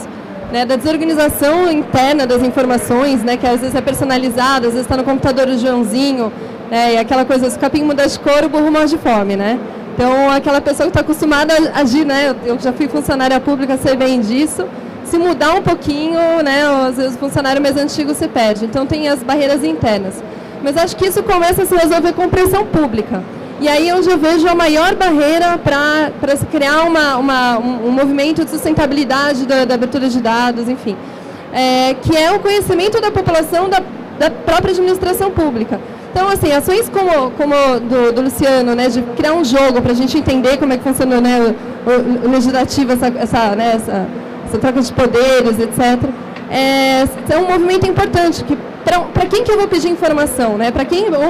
né, da desorganização interna das informações, né, que às vezes é personalizada, às vezes está no computador do Joãozinho, né, e aquela coisa, se o capim muda de cor, o burro morre de fome, né? Então, aquela pessoa que está acostumada a agir, né, eu já fui funcionária pública, sei bem disso, se mudar um pouquinho, né, às vezes o funcionário mais antigo se perde. Então, tem as barreiras internas. Mas acho que isso começa a se resolver com pressão pública. E aí é onde eu vejo a maior barreira para se criar um movimento de sustentabilidade da abertura de dados, enfim. Que é o conhecimento da população da própria administração pública. Então, assim, ações como do Luciano, né, de criar um jogo para a gente entender como é que funciona, né, o legislativo, essa troca de poderes, etc., é um movimento importante, que para quem que eu vou pedir informação, né?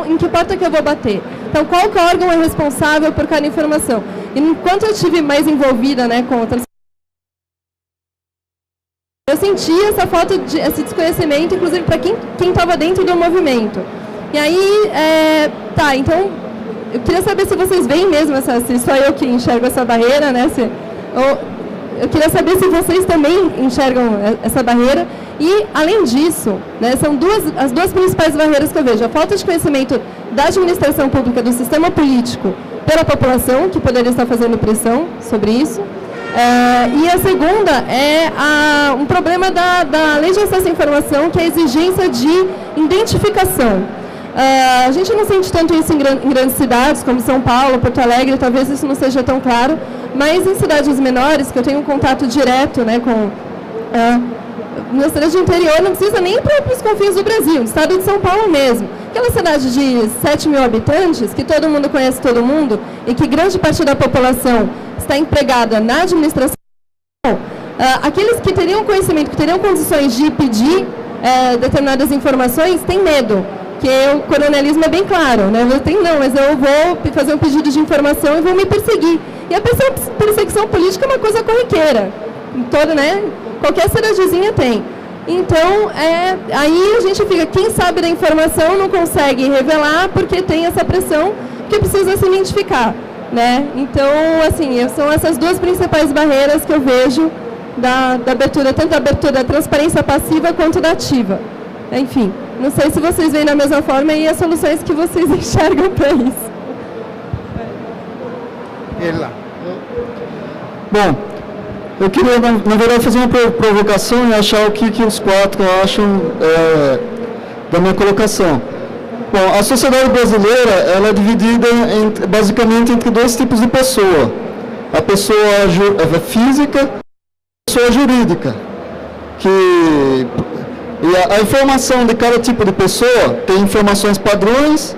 Em que porta que eu vou bater? Então, qual que órgão é responsável por cada informação? E enquanto eu estive mais envolvida, né, com outras, eu senti essa falta esse desconhecimento, inclusive para quem estava dentro do movimento. E aí, então, eu queria saber se vocês veem mesmo, se só eu que enxergo essa barreira, né? Eu queria saber se vocês também enxergam essa barreira. E, além disso, né, são as duas principais barreiras que eu vejo. A falta de conhecimento da administração pública, do sistema político, pela população, que poderia estar fazendo pressão sobre isso. E a segunda é um problema da Lei de Acesso à Informação, que é a exigência de identificação. A gente não sente tanto isso em grandes cidades, como São Paulo, Porto Alegre, talvez isso não seja tão claro, mas em cidades menores, que eu tenho um contato direto, né, com... na cidade do interior, não precisa nem para os confins do Brasil, no estado de São Paulo mesmo. Aquela cidade de 7 mil habitantes, que todo mundo conhece todo mundo, e que grande parte da população está empregada na administração, aqueles que teriam conhecimento, que teriam condições de pedir determinadas informações, têm medo. Porque o coronelismo é bem claro, né? Mas eu vou fazer um pedido de informação e vou me perseguir. E a perseguição política é uma coisa corriqueira. Né? Qualquer cidadezinha tem. Então, aí a gente fica, quem sabe da informação não consegue revelar porque tem essa pressão, porque precisa se identificar, né? Então, assim, são essas duas principais barreiras que eu vejo da abertura, tanto da abertura da transparência passiva quanto da ativa. Enfim, não sei se vocês veem da mesma forma e as soluções que vocês enxergam para isso. Ele lá. Bom, eu queria, na verdade, fazer uma provocação e achar o que os quatro acham da minha colocação. Bom, a sociedade brasileira ela é dividida basicamente entre dois tipos de pessoa. A pessoa física e a pessoa jurídica. E a informação de cada tipo de pessoa tem informações padrões,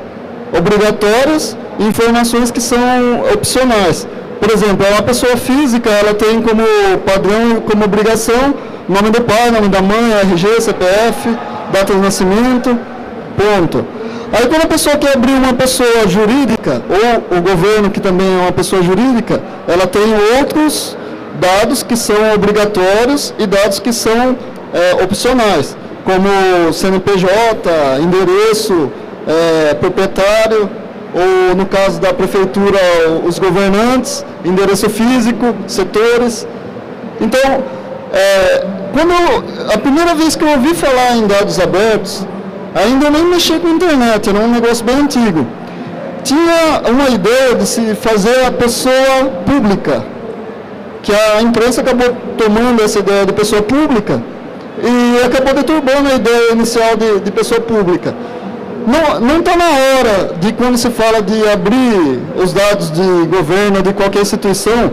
obrigatórias, e informações que são opcionais. Por exemplo, uma pessoa física, ela tem como padrão, como obrigação, nome do pai, nome da mãe, RG, CPF, data de nascimento, ponto. Aí quando a pessoa quer abrir uma pessoa jurídica, ou o governo, que também é uma pessoa jurídica, ela tem outros dados que são obrigatórios e dados que são opcionais, como CNPJ, endereço, proprietário, ou no caso da prefeitura, os governantes, endereço físico, setores. Então, a primeira vez que eu ouvi falar em dados abertos, ainda nem mexi com a internet, era um negócio bem antigo. Tinha uma ideia de se fazer a pessoa pública, que a imprensa acabou tomando essa ideia de pessoa pública e acabou deturbando a ideia inicial de pessoa pública. Não está na hora de, quando se fala de abrir os dados de governo, de qualquer instituição,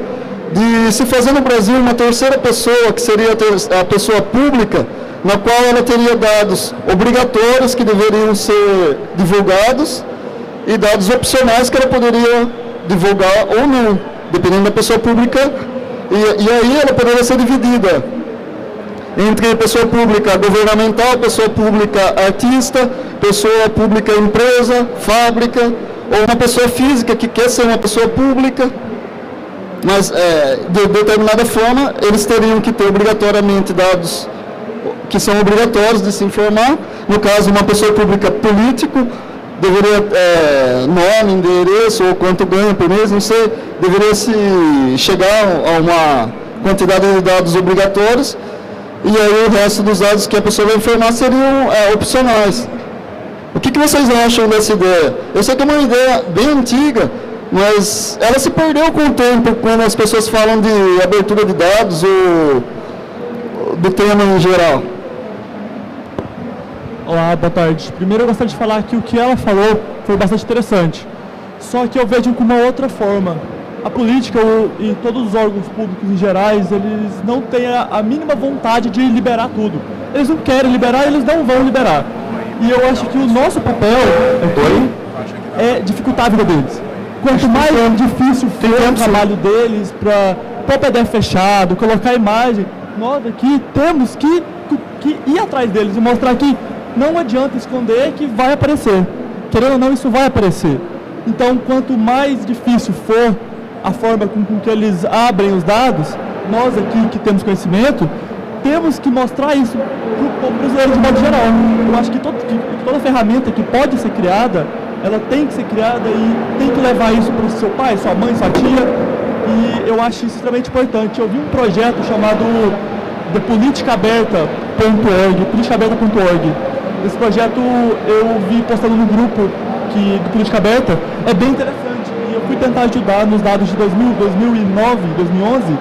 de se fazer no Brasil uma terceira pessoa, que seria a pessoa pública, na qual ela teria dados obrigatórios que deveriam ser divulgados e dados opcionais que ela poderia divulgar ou não, dependendo da pessoa pública, e aí ela poderia ser dividida entre pessoa pública governamental, pessoa pública artista, pessoa pública empresa, fábrica, ou uma pessoa física que quer ser uma pessoa pública, mas de determinada forma eles teriam que ter obrigatoriamente dados que são obrigatórios de se informar. No caso, uma pessoa pública político, deveria, nome, endereço, ou quanto ganha por mês, não sei, deveria se chegar a uma quantidade de dados obrigatórios, e aí o resto dos dados que a pessoa vai informar seriam opcionais. O que vocês acham dessa ideia? Eu sei que é uma ideia bem antiga, mas ela se perdeu com o tempo, quando as pessoas falam de abertura de dados ou do tema em geral. Olá, boa tarde. Primeiro eu gostaria de falar que o que ela falou foi bastante interessante. Só que eu vejo com uma outra forma. A política e todos os órgãos públicos em gerais, eles não têm a mínima vontade de liberar tudo. Eles não querem liberar, eles não vão liberar. E eu acho que o nosso papel aqui é dificultar a vida deles. Quanto mais difícil for o trabalho deles para o PDF fechado, colocar a imagem, nós aqui temos que ir atrás deles e mostrar que não adianta esconder que vai aparecer. Querendo ou não, isso vai aparecer. Então, quanto mais difícil for a forma com que eles abrem os dados, nós aqui que temos conhecimento, temos que mostrar isso para o povo brasileiro de modo geral. Eu acho que toda ferramenta que pode ser criada, ela tem que ser criada e tem que levar isso para o seu pai, sua mãe, sua tia. E eu acho isso extremamente importante. Eu vi um projeto chamado thepoliticaberta.org, politicaberta.org. Esse projeto eu vi postando no grupo do Política Aberta, é bem interessante. E eu fui tentar ajudar nos dados de 2000, 2009, 2011,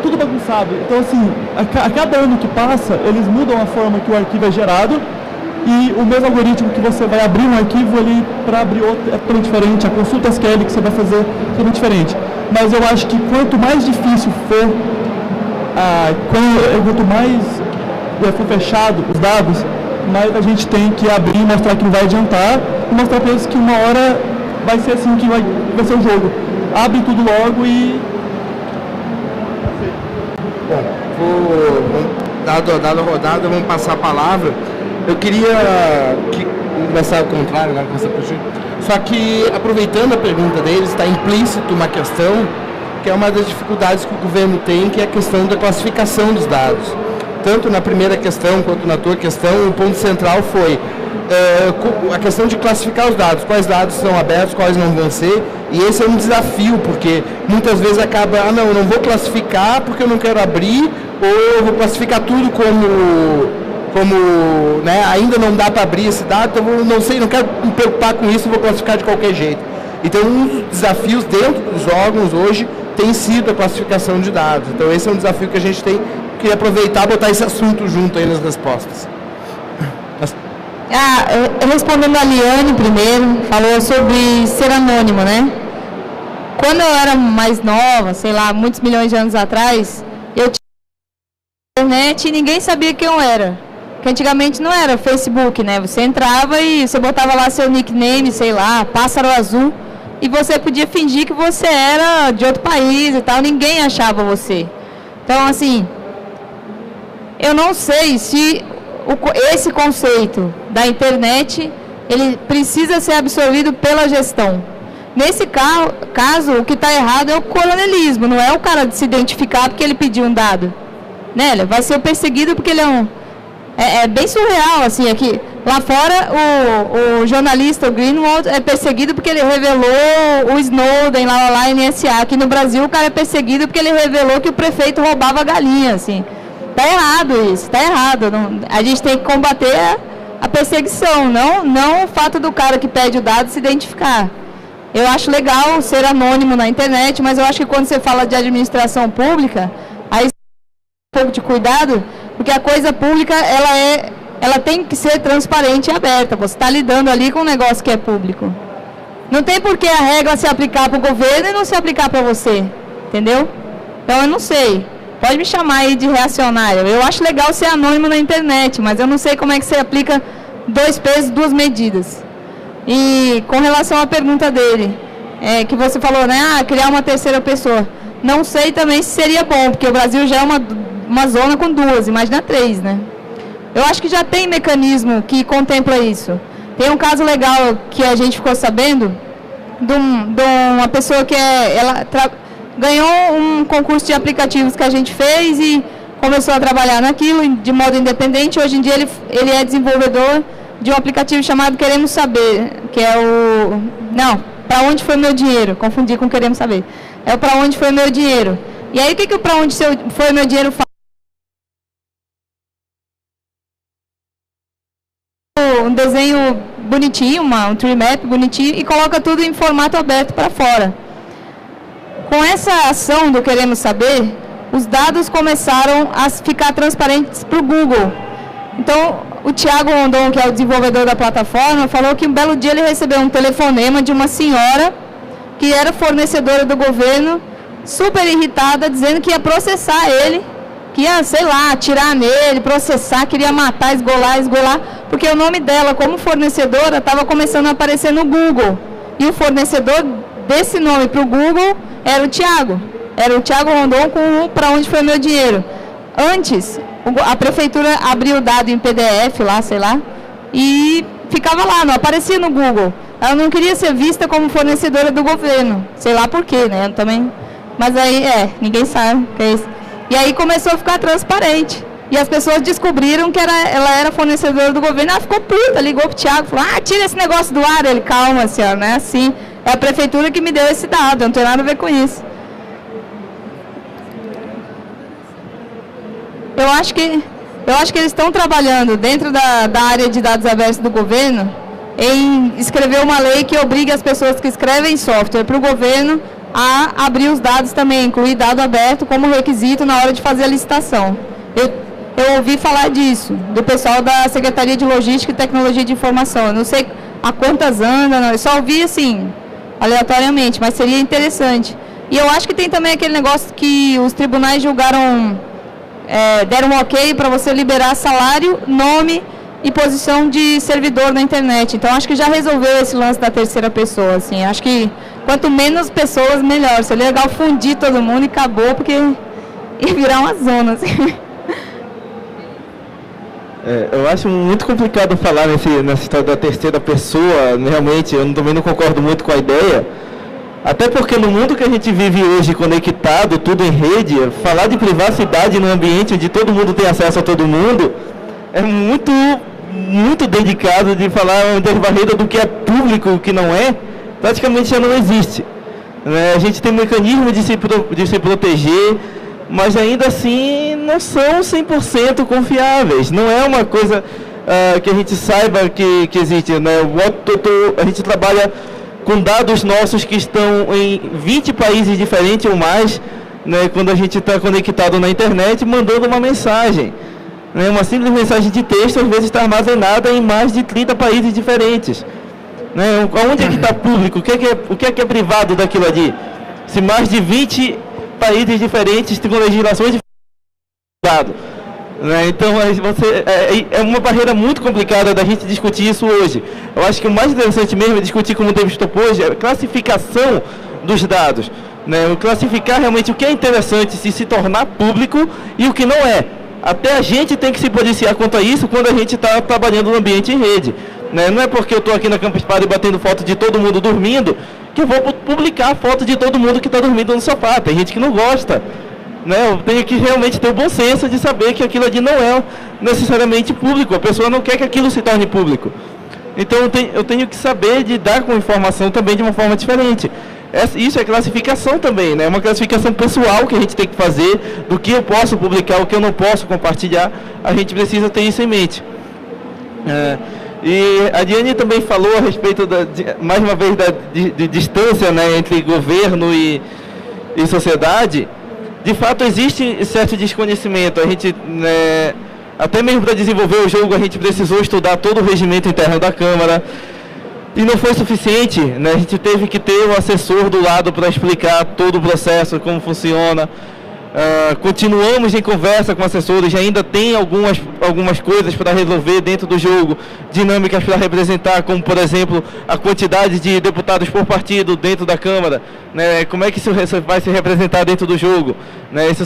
tudo bagunçado. Então, assim, a cada ano que passa, eles mudam a forma que o arquivo é gerado e o mesmo algoritmo que você vai abrir um arquivo ali para abrir outro é totalmente diferente. A consulta SQL que você vai fazer é totalmente diferente. Mas eu acho que quanto mais difícil for, quanto mais for fechado os dados, mais a gente tem que abrir e mostrar que não vai adiantar e mostrar para eles que uma hora vai ser assim que vai ser o jogo. Abre tudo logo e... Bom, dado a rodada, vamos passar a palavra. Eu queria começar ao contrário, né? Só que, aproveitando a pergunta deles, está implícito uma questão que é uma das dificuldades que o governo tem, que é a questão da classificação dos dados. Tanto na primeira questão quanto na tua questão, o ponto central foi a questão de classificar os dados, quais dados são abertos, quais não vão ser, e esse é um desafio, porque muitas vezes acaba, não, eu não vou classificar porque eu não quero abrir, ou eu vou classificar tudo como né, ainda não dá para abrir esse dado, então eu não sei, não quero me preocupar com isso, vou classificar de qualquer jeito. Então, um dos desafios dentro dos órgãos hoje tem sido a classificação de dados. Então, esse é um desafio que a gente tem. Queria aproveitar e botar esse assunto junto aí nas respostas. Respondendo a Liane primeiro, falou sobre ser anônimo, né? Quando eu era mais nova, sei lá, muitos milhões de anos atrás, eu tinha internet e ninguém sabia quem eu era. Porque antigamente não era Facebook, né? Você entrava e você botava lá seu nickname, sei lá, Pássaro Azul, e você podia fingir que você era de outro país e tal, ninguém achava você. Então, assim, eu não sei se esse conceito da internet, ele precisa ser absorvido pela gestão. Nesse caso, o que está errado é o coronelismo, não é o cara de se identificar porque ele pediu um dado. Né? Ele vai ser perseguido porque ele é é bem surreal, assim, aqui. Lá fora, o jornalista, o Greenwald, é perseguido porque ele revelou o Snowden, lá, NSA. Aqui no Brasil, o cara é perseguido porque ele revelou que o prefeito roubava galinha, assim. Tá errado isso, tá errado. Não, a gente tem que combater a perseguição, não o fato do cara que pede o dado se identificar. Eu acho legal ser anônimo na internet, mas eu acho que quando você fala de administração pública, aí um pouco de cuidado, porque a coisa pública, ela tem que ser transparente e aberta. Você está lidando ali com um negócio que é público. Não tem por que a regra se aplicar para o governo e não se aplicar para você, entendeu? Então eu não sei. Pode me chamar aí de reacionário. Eu acho legal ser anônimo na internet, mas eu não sei como é que você aplica 2 pesos, 2 medidas. E com relação à pergunta dele, que você falou, né, criar uma terceira pessoa. Não sei também se seria bom, porque o Brasil já é uma zona com 2, imagina 3, né? Eu acho que já tem mecanismo que contempla isso. Tem um caso legal que a gente ficou sabendo de uma pessoa que ganhou um concurso de aplicativos que a gente fez e começou a trabalhar naquilo de modo independente. Hoje em dia ele é desenvolvedor de um aplicativo chamado Queremos Saber, que é o... Não, para onde foi meu dinheiro? Confundi com Queremos Saber. É o para onde foi meu dinheiro. E aí, o que o para onde foi meu dinheiro faz? Um desenho bonitinho, um tree map bonitinho, e coloca tudo em formato aberto para fora. Com essa ação do Queremos Saber, os dados começaram a ficar transparentes para o Google. Então, o Thiago Rondon, que é o desenvolvedor da plataforma, falou que um belo dia ele recebeu um telefonema de uma senhora que era fornecedora do governo, super irritada, dizendo que ia processar ele, que ia, sei lá, atirar nele, processar, queria matar, esgolar, porque o nome dela como fornecedora estava começando a aparecer no Google. E o fornecedor desse nome para o Google era o Thiago. Era o Thiago Rondon com o para onde foi meu dinheiro. Antes, a prefeitura abriu o dado em PDF lá, sei lá, e ficava lá, não aparecia no Google. Ela não queria ser vista como fornecedora do governo. Sei lá por quê, né? Também. Mas aí, ninguém sabe o que é isso. E aí começou a ficar transparente. E as pessoas descobriram que ela era fornecedora do governo. Ela ficou puta, ligou pro Thiago, falou, tira esse negócio do ar. Ele, calma, senhora, não é assim. É a prefeitura que me deu esse dado, não tem nada a ver com isso. Eu acho que eles estão trabalhando dentro da área de dados abertos do governo em escrever uma lei que obrigue as pessoas que escrevem software para o governo a abrir os dados também, incluir dado aberto como requisito na hora de fazer a licitação. Eu ouvi falar disso, do pessoal da Secretaria de Logística e Tecnologia de Informação. Eu não sei a quantas andam, eu só ouvi assim, aleatoriamente, mas seria interessante. E eu acho que tem também aquele negócio que os tribunais julgaram, deram um ok para você liberar salário, nome e posição de servidor na internet. Então, acho que já resolveu esse lance da terceira pessoa, assim. Acho que quanto menos pessoas, melhor. Seria legal fundir todo mundo e acabou, porque ia virar uma zona, assim. Eu acho muito complicado falar nessa história da terceira pessoa, realmente, eu também não concordo muito com a ideia. Até porque no mundo que a gente vive hoje, conectado, tudo em rede, falar de privacidade num ambiente onde todo mundo tem acesso a todo mundo, é muito dedicado de falar das barreiras do que é público e o que não é, praticamente já não existe. A gente tem um mecanismo de se proteger, mas ainda assim não são 100% confiáveis. Não é uma coisa que a gente saiba que existe. Né? A gente trabalha com dados nossos que estão em 20 países diferentes ou mais, né, quando a gente está conectado na internet, mandando uma mensagem. Né, uma simples mensagem de texto, às vezes está armazenada em mais de 30 países diferentes. Né, onde é que está público? O que é privado daquilo ali? Se mais de 20 países diferentes têm legislações diferentes. Né? Então, é uma barreira muito complicada da gente discutir isso hoje. Eu acho que o mais interessante mesmo é discutir, como o David topou hoje, a classificação dos dados. Né? Classificar realmente o que é interessante se tornar público e o que não é. Até a gente tem que se policiar quanto a isso quando a gente está trabalhando no ambiente em rede. Né? Não é porque eu estou aqui na Campus Party batendo foto de todo mundo dormindo que eu vou publicar a foto de todo mundo que está dormindo no sofá. Tem gente que não gosta. Né, eu tenho que realmente ter o bom senso de saber que aquilo ali não é necessariamente público. A pessoa não quer que aquilo se torne público. Então eu tenho que saber lidar com informação também de uma forma diferente. Isso é classificação também, né? É uma classificação pessoal que a gente tem que fazer do que eu posso publicar, o que eu não posso compartilhar. A gente precisa ter isso em mente. E a Diane também falou a respeito, mais uma vez, de distância, né, entre governo e sociedade. De fato, existe certo desconhecimento. A gente, né, até mesmo para desenvolver o jogo, a gente precisou estudar todo o regimento interno da Câmara. E não foi suficiente, né? A gente teve que ter um assessor do lado para explicar todo o processo, como funciona. Continuamos em conversa com assessores, ainda tem algumas coisas para resolver dentro do jogo, dinâmicas para representar, como por exemplo a quantidade de deputados por partido dentro da Câmara, né? Como é que isso vai se representar dentro do jogo, né? Isso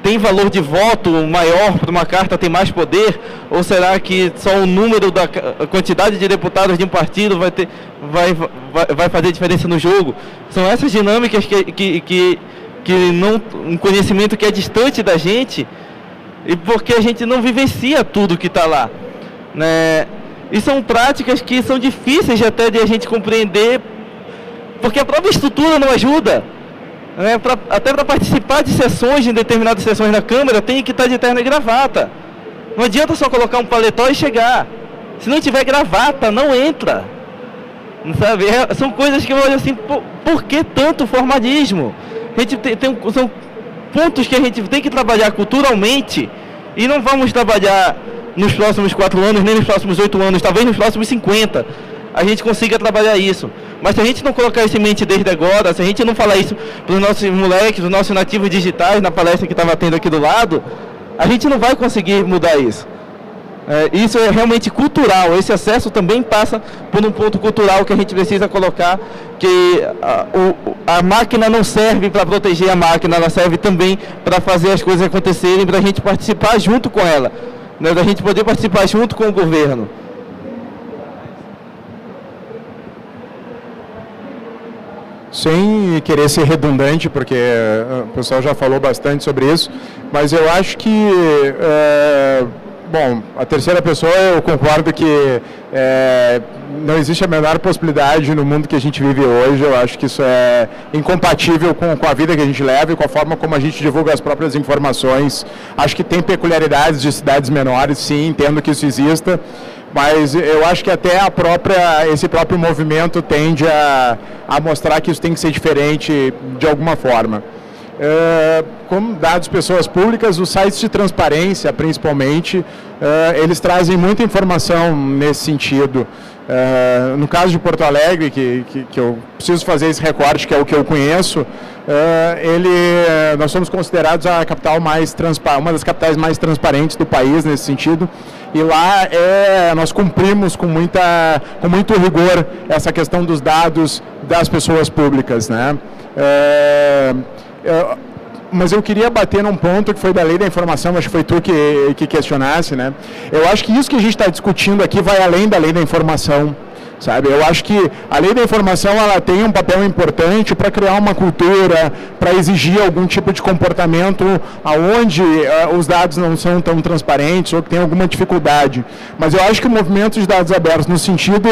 tem valor de voto maior para uma carta, tem mais poder, ou será que só o número da quantidade de deputados de um partido vai fazer diferença no jogo? São essas dinâmicas que não, um conhecimento que é distante da gente, e porque a gente não vivencia tudo que está lá, né? E são práticas que são difíceis até de a gente compreender, porque a própria estrutura não ajuda. Até para participar de sessões, em determinadas sessões na Câmara, tem que estar de terno e gravata. Não adianta só colocar um paletó e chegar. Se não tiver gravata, não entra. Sabe? São coisas que eu olho assim, por que tanto formalismo? A gente são pontos que a gente tem que trabalhar culturalmente, e não vamos trabalhar nos próximos 4 anos, nem nos próximos 8 anos, talvez nos próximos 50, a gente consiga trabalhar isso. Mas se a gente não colocar isso em mente desde agora, se a gente não falar isso para os nossos moleques, os nossos nativos digitais, na palestra que estava tendo aqui do lado, a gente não vai conseguir mudar isso. Isso é realmente cultural, esse acesso também passa por um ponto cultural que a gente precisa colocar, que a máquina não serve para proteger a máquina, ela serve também para fazer as coisas acontecerem, para a gente participar junto com ela, né, para a gente poder participar junto com o governo. Sem querer ser redundante, porque o pessoal já falou bastante sobre isso, mas eu acho que... Bom, a terceira pessoa, eu concordo que não existe a menor possibilidade no mundo que a gente vive hoje. Eu acho que isso é incompatível com a vida que a gente leva e com a forma como a gente divulga as próprias informações. Acho que tem peculiaridades de cidades menores, sim, entendo que isso exista, mas eu acho que até esse próprio movimento tende a mostrar que isso tem que ser diferente de alguma forma. Como dados pessoas públicas, os sites de transparência, principalmente, eles trazem muita informação nesse sentido. No caso de Porto Alegre, que eu preciso fazer esse recorte, que é o que eu conheço, nós somos considerados a capital uma das capitais mais transparentes do país nesse sentido, e lá nós cumprimos com muito rigor essa questão dos dados das pessoas públicas, né? Mas eu queria bater num ponto que foi da lei da informação, acho que foi tu que questionasse, né? Eu acho que isso que a gente está discutindo aqui vai além da lei da informação, sabe? Eu acho que a lei da informação, ela tem um papel importante para criar uma cultura, para exigir algum tipo de comportamento aonde os dados não são tão transparentes ou que tem alguma dificuldade. Mas eu acho que o movimento de dados abertos, no sentido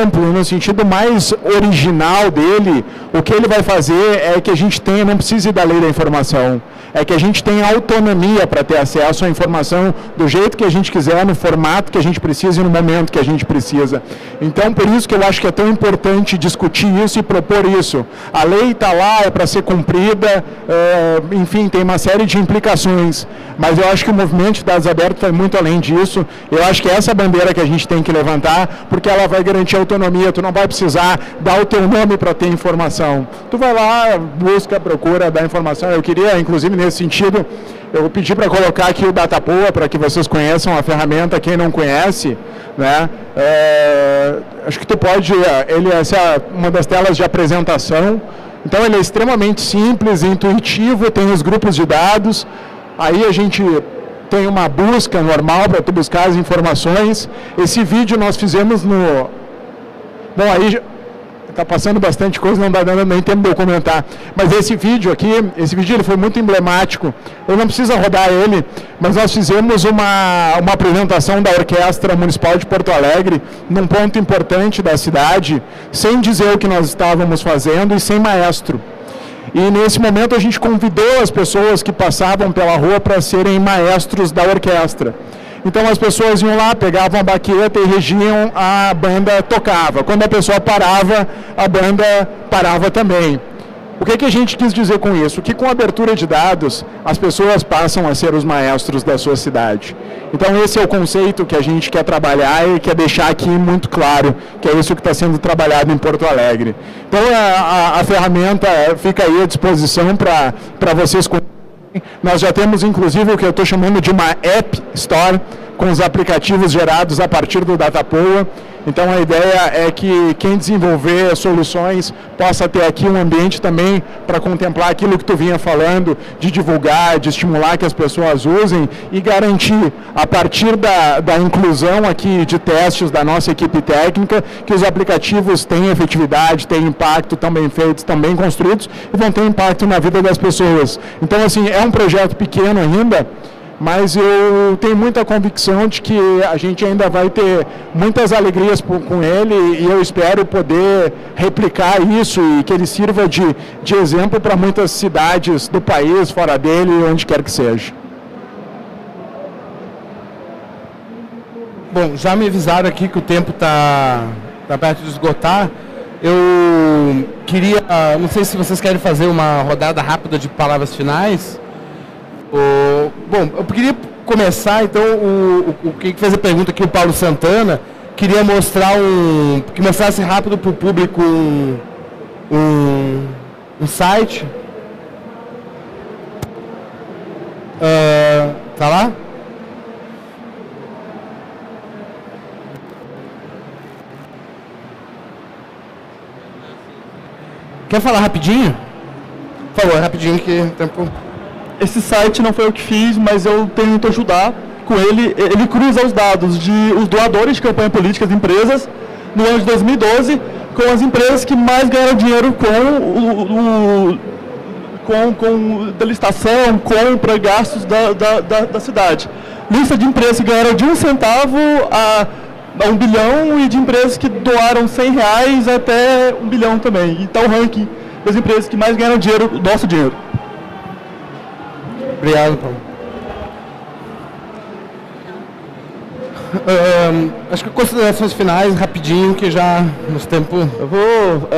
amplo, no sentido mais original dele, o que ele vai fazer é que a gente não precise da lei da informação, é que a gente tenha autonomia para ter acesso à informação do jeito que a gente quiser, no formato que a gente precisa e no momento que a gente precisa. Então, por isso que eu acho que é tão importante discutir isso e propor isso. A lei está lá, é para ser cumprida, enfim, tem uma série de implicações, mas eu acho que o movimento de dados abertos vai muito além disso. Eu acho que é essa bandeira que a gente tem que levantar, porque ela vai garantir autonomia. Tu não vai precisar dar o teu nome para ter informação. Tu vai lá, busca, procura, dá informação. Eu queria, inclusive, nesse sentido, eu pedi para colocar aqui o Datapoa, para que vocês conheçam a ferramenta, quem não conhece, né? Acho que tu pode, essa é uma das telas de apresentação, então ele é extremamente simples, intuitivo, tem os grupos de dados, aí a gente tem uma busca normal para tu buscar as informações. Esse vídeo nós fizemos Bom, aí está passando bastante coisa, não dá nem tempo de eu comentar. Mas esse vídeo ele foi muito emblemático. Eu não preciso rodar ele, mas nós fizemos uma apresentação da Orquestra Municipal de Porto Alegre, num ponto importante da cidade, sem dizer o que nós estávamos fazendo e sem maestro. E nesse momento a gente convidou as pessoas que passavam pela rua para serem maestros da orquestra. Então as pessoas iam lá, pegavam a baqueta e regiam, a banda tocava. Quando a pessoa parava, a banda parava também. O que a gente quis dizer com isso? Que com a abertura de dados, as pessoas passam a ser os maestros da sua cidade. Então esse é o conceito que a gente quer trabalhar e quer deixar aqui muito claro, que é isso que está sendo trabalhado em Porto Alegre. Então a ferramenta fica aí à disposição para vocês conhecerem. Nós já temos, inclusive, o que eu estou chamando de uma App Store, com os aplicativos gerados a partir do Datapoa. Então, a ideia é que quem desenvolver soluções possa ter aqui um ambiente também para contemplar aquilo que tu vinha falando, de divulgar, de estimular que as pessoas usem e garantir, a partir da inclusão aqui de testes da nossa equipe técnica, que os aplicativos têm efetividade, têm impacto, estão bem feitos, estão bem construídos e vão ter impacto na vida das pessoas. Então, assim, é um projeto pequeno ainda, mas eu tenho muita convicção de que a gente ainda vai ter muitas alegrias com ele e eu espero poder replicar isso e que ele sirva de exemplo para muitas cidades do país, fora dele, onde quer que seja. Bom, já me avisaram aqui que o tempo está perto de esgotar. Eu queria, não sei se vocês querem fazer uma rodada rápida de palavras finais. Bom, eu queria começar, então, o que fez a pergunta aqui, o Paulo Santana, queria mostrar que mostrasse rápido para o público um site. Tá lá? Quer falar rapidinho? Por favor, rapidinho que tempo... Esse site não foi eu que fiz, mas eu tento ajudar com ele. Ele cruza os dados os doadores de campanha política das empresas no ano de 2012 com as empresas que mais ganharam dinheiro com licitação, compra, gastos da cidade. Lista de empresas que ganharam de 1 centavo a 1 bilhão e de empresas que doaram R$100 até 1 bilhão também. E está o ranking das empresas que mais ganharam dinheiro, nosso dinheiro. Obrigado, Paulo. Acho que considerações finais, rapidinho, que já nos tempos... Eu vou,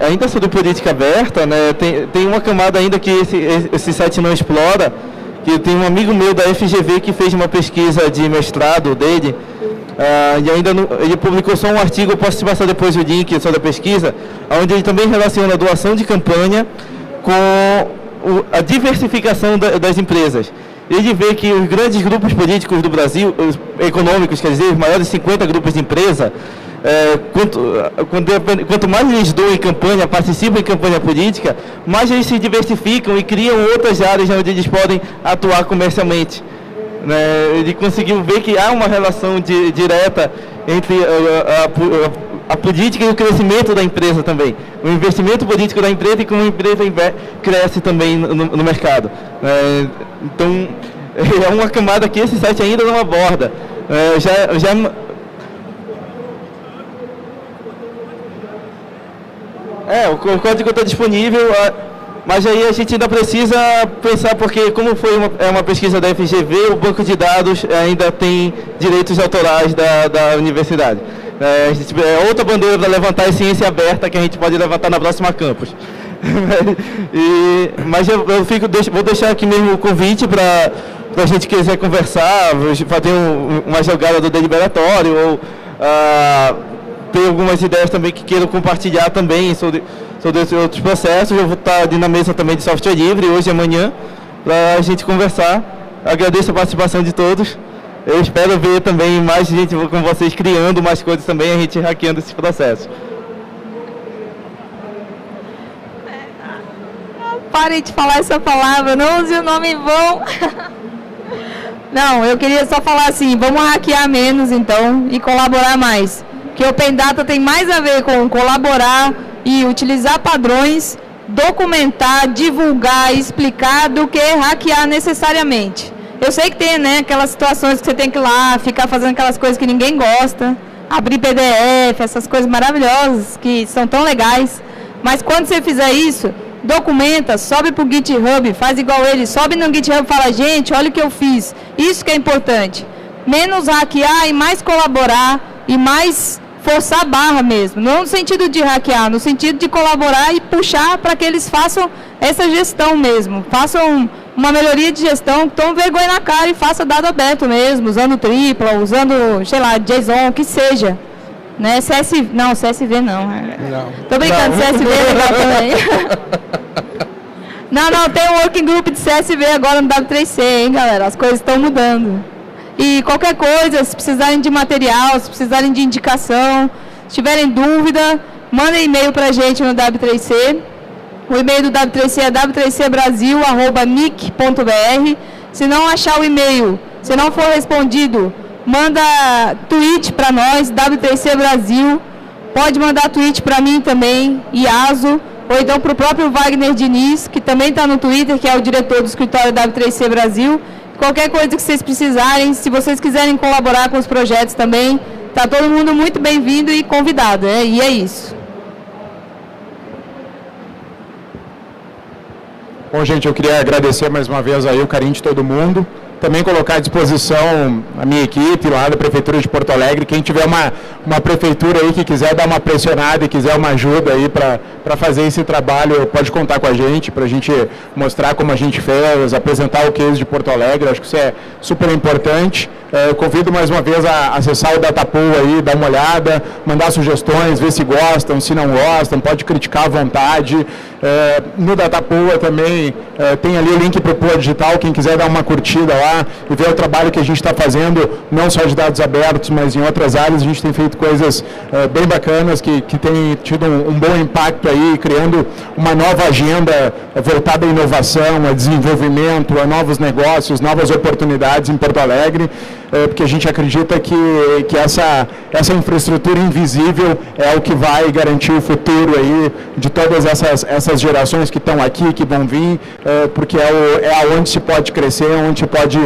ainda sobre política aberta, né, tem uma camada ainda que esse site não explora, que tem um amigo meu da FGV que fez uma pesquisa de mestrado dele, e ainda ele publicou só um artigo, eu posso te passar depois o link sobre a pesquisa, onde ele também relaciona a doação de campanha com a diversificação das empresas. Ele vê que os grandes grupos políticos do Brasil, econômicos, quer dizer, os maiores 50 grupos de empresa, quanto mais eles doam em campanha, participam em campanha política, mais eles se diversificam e criam outras áreas onde eles podem atuar comercialmente. Ele conseguiu ver que há uma relação direta entre a política e o crescimento da empresa também. O investimento político da empresa e como a empresa cresce também no mercado. Então, é uma camada que esse site ainda não aborda. O código está disponível, mas aí a gente ainda precisa pensar, porque como foi uma pesquisa da FGV, o banco de dados ainda tem direitos autorais da universidade. É outra bandeira para levantar é ciência aberta que a gente pode levantar na próxima campus. Mas vou deixar aqui mesmo o convite para a gente quiser conversar, fazer uma jogada do deliberatório ou ter algumas ideias também que queiram compartilhar também sobre esses outros processos. Eu vou estar ali na mesa também de software livre hoje e amanhã para a gente conversar. Agradeço a participação de todos. Eu espero ver também mais gente com vocês criando mais coisas também, a gente hackeando esses processos. Parem de falar essa palavra, não use o nome em vão. Não, eu queria só falar assim, vamos hackear menos então e colaborar mais. Porque o Open Data tem mais a ver com colaborar e utilizar padrões, documentar, divulgar, explicar do que hackear necessariamente. Eu sei que tem, aquelas situações que você tem que ir lá, ficar fazendo aquelas coisas que ninguém gosta, abrir PDF, essas coisas maravilhosas que são tão legais. Mas quando você fizer isso, documenta, sobe para o GitHub, faz igual ele, sobe no GitHub e fala, gente, olha o que eu fiz. Isso que é importante. Menos hackear e mais colaborar e mais forçar a barra mesmo. Não no sentido de hackear, no sentido de colaborar e puxar para que eles façam essa gestão mesmo. Façam uma melhoria de gestão, tome vergonha na cara e faça dado aberto mesmo, usando tripla, usando, sei lá, JSON, o que seja. CSV não. Tô brincando, CSV é legal também. Não, tem um working group de CSV agora no W3C, hein, galera? As coisas estão mudando. E qualquer coisa, se precisarem de material, se precisarem de indicação, se tiverem dúvida, mandem e-mail pra gente no W3C. O e-mail do W3C é w3cbrasil@nic.br. Se não achar o e-mail, se não for respondido, manda tweet para nós, W3C Brasil. Pode mandar tweet para mim também, Iaso, ou então para o próprio Wagner Diniz, que também está no Twitter, que é o diretor do escritório W3C Brasil, Qualquer coisa que vocês precisarem, se vocês quiserem colaborar com os projetos também, está todo mundo muito bem-vindo e convidado, e é isso. Bom, gente, eu queria agradecer mais uma vez aí o carinho de todo mundo. Também colocar à disposição a minha equipe lá da Prefeitura de Porto Alegre. Quem tiver uma prefeitura aí que quiser dar uma pressionada e quiser uma ajuda aí para fazer esse trabalho, pode contar com a gente, para a gente mostrar como a gente fez, apresentar o case de Porto Alegre. Acho que isso é super importante. Eu convido mais uma vez a acessar o Datapool aí, dar uma olhada, mandar sugestões, ver se gostam, se não gostam, pode criticar à vontade. No Datapool também tem ali o link para o Poa Digital, quem quiser dar uma curtida lá e ver o trabalho que a gente está fazendo, não só de dados abertos, mas em outras áreas. A gente tem feito coisas bem bacanas que tem tido um bom impacto aí, criando uma nova agenda voltada à inovação, a desenvolvimento, a novos negócios, novas oportunidades em Porto Alegre, porque a gente acredita que essa infraestrutura invisível é o que vai garantir o futuro aí de todas essas gerações que estão aqui, que vão vir, porque é aonde se pode crescer, onde se pode...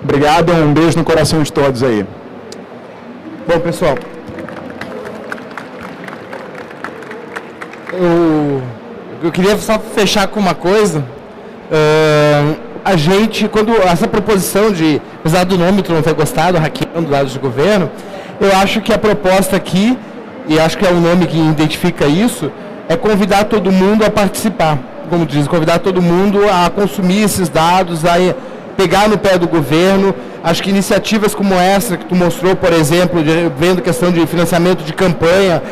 Obrigado, um beijo no coração de todos aí. Bom, pessoal, eu queria só fechar com uma coisa. A gente, quando essa proposição de, apesar do nome tu não ter gostado, hackeando dados de governo, eu acho que a proposta aqui, e acho que é o nome que identifica isso, é convidar todo mundo a participar, como diz, convidar todo mundo a consumir esses dados, a pegar no pé do governo. Acho que iniciativas como essa que tu mostrou, por exemplo, vendo questão de financiamento de campanha,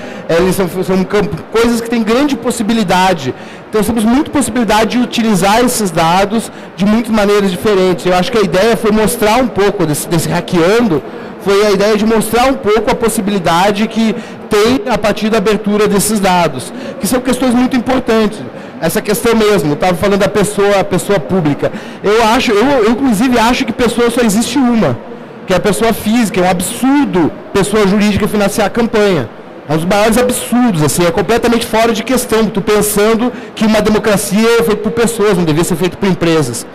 são coisas que têm grande possibilidade. Então, temos muita possibilidade de utilizar esses dados de muitas maneiras diferentes. Eu acho que a ideia foi mostrar um pouco desse hackeando, foi a ideia de mostrar um pouco a possibilidade que tem a partir da abertura desses dados, que são questões muito importantes. Essa questão mesmo, estava falando da pessoa pública. Eu inclusive acho que pessoa só existe uma, que é a pessoa física. É um absurdo pessoa jurídica financiar a campanha. É um dos maiores absurdos, assim, é completamente fora de questão. Tu pensando que uma democracia é feita por pessoas, não devia ser feita por empresas.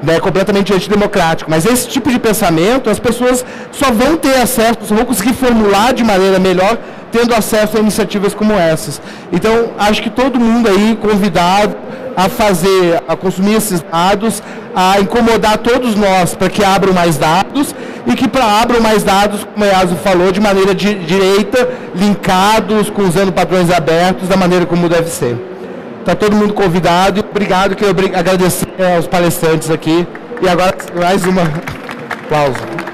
É completamente antidemocrático. Mas esse tipo de pensamento, as pessoas só vão ter acesso, só vão conseguir formular de maneira melhor tendo acesso a iniciativas como essas. Então, acho que todo mundo aí convidado a consumir esses dados, a incomodar todos nós para que abram mais dados e que abram mais dados, como a Yasu falou, de maneira direita, linkados, usando padrões abertos, da maneira como deve ser. Está todo mundo convidado. Obrigado, quero agradecer aos palestrantes aqui. E agora mais uma aplauso.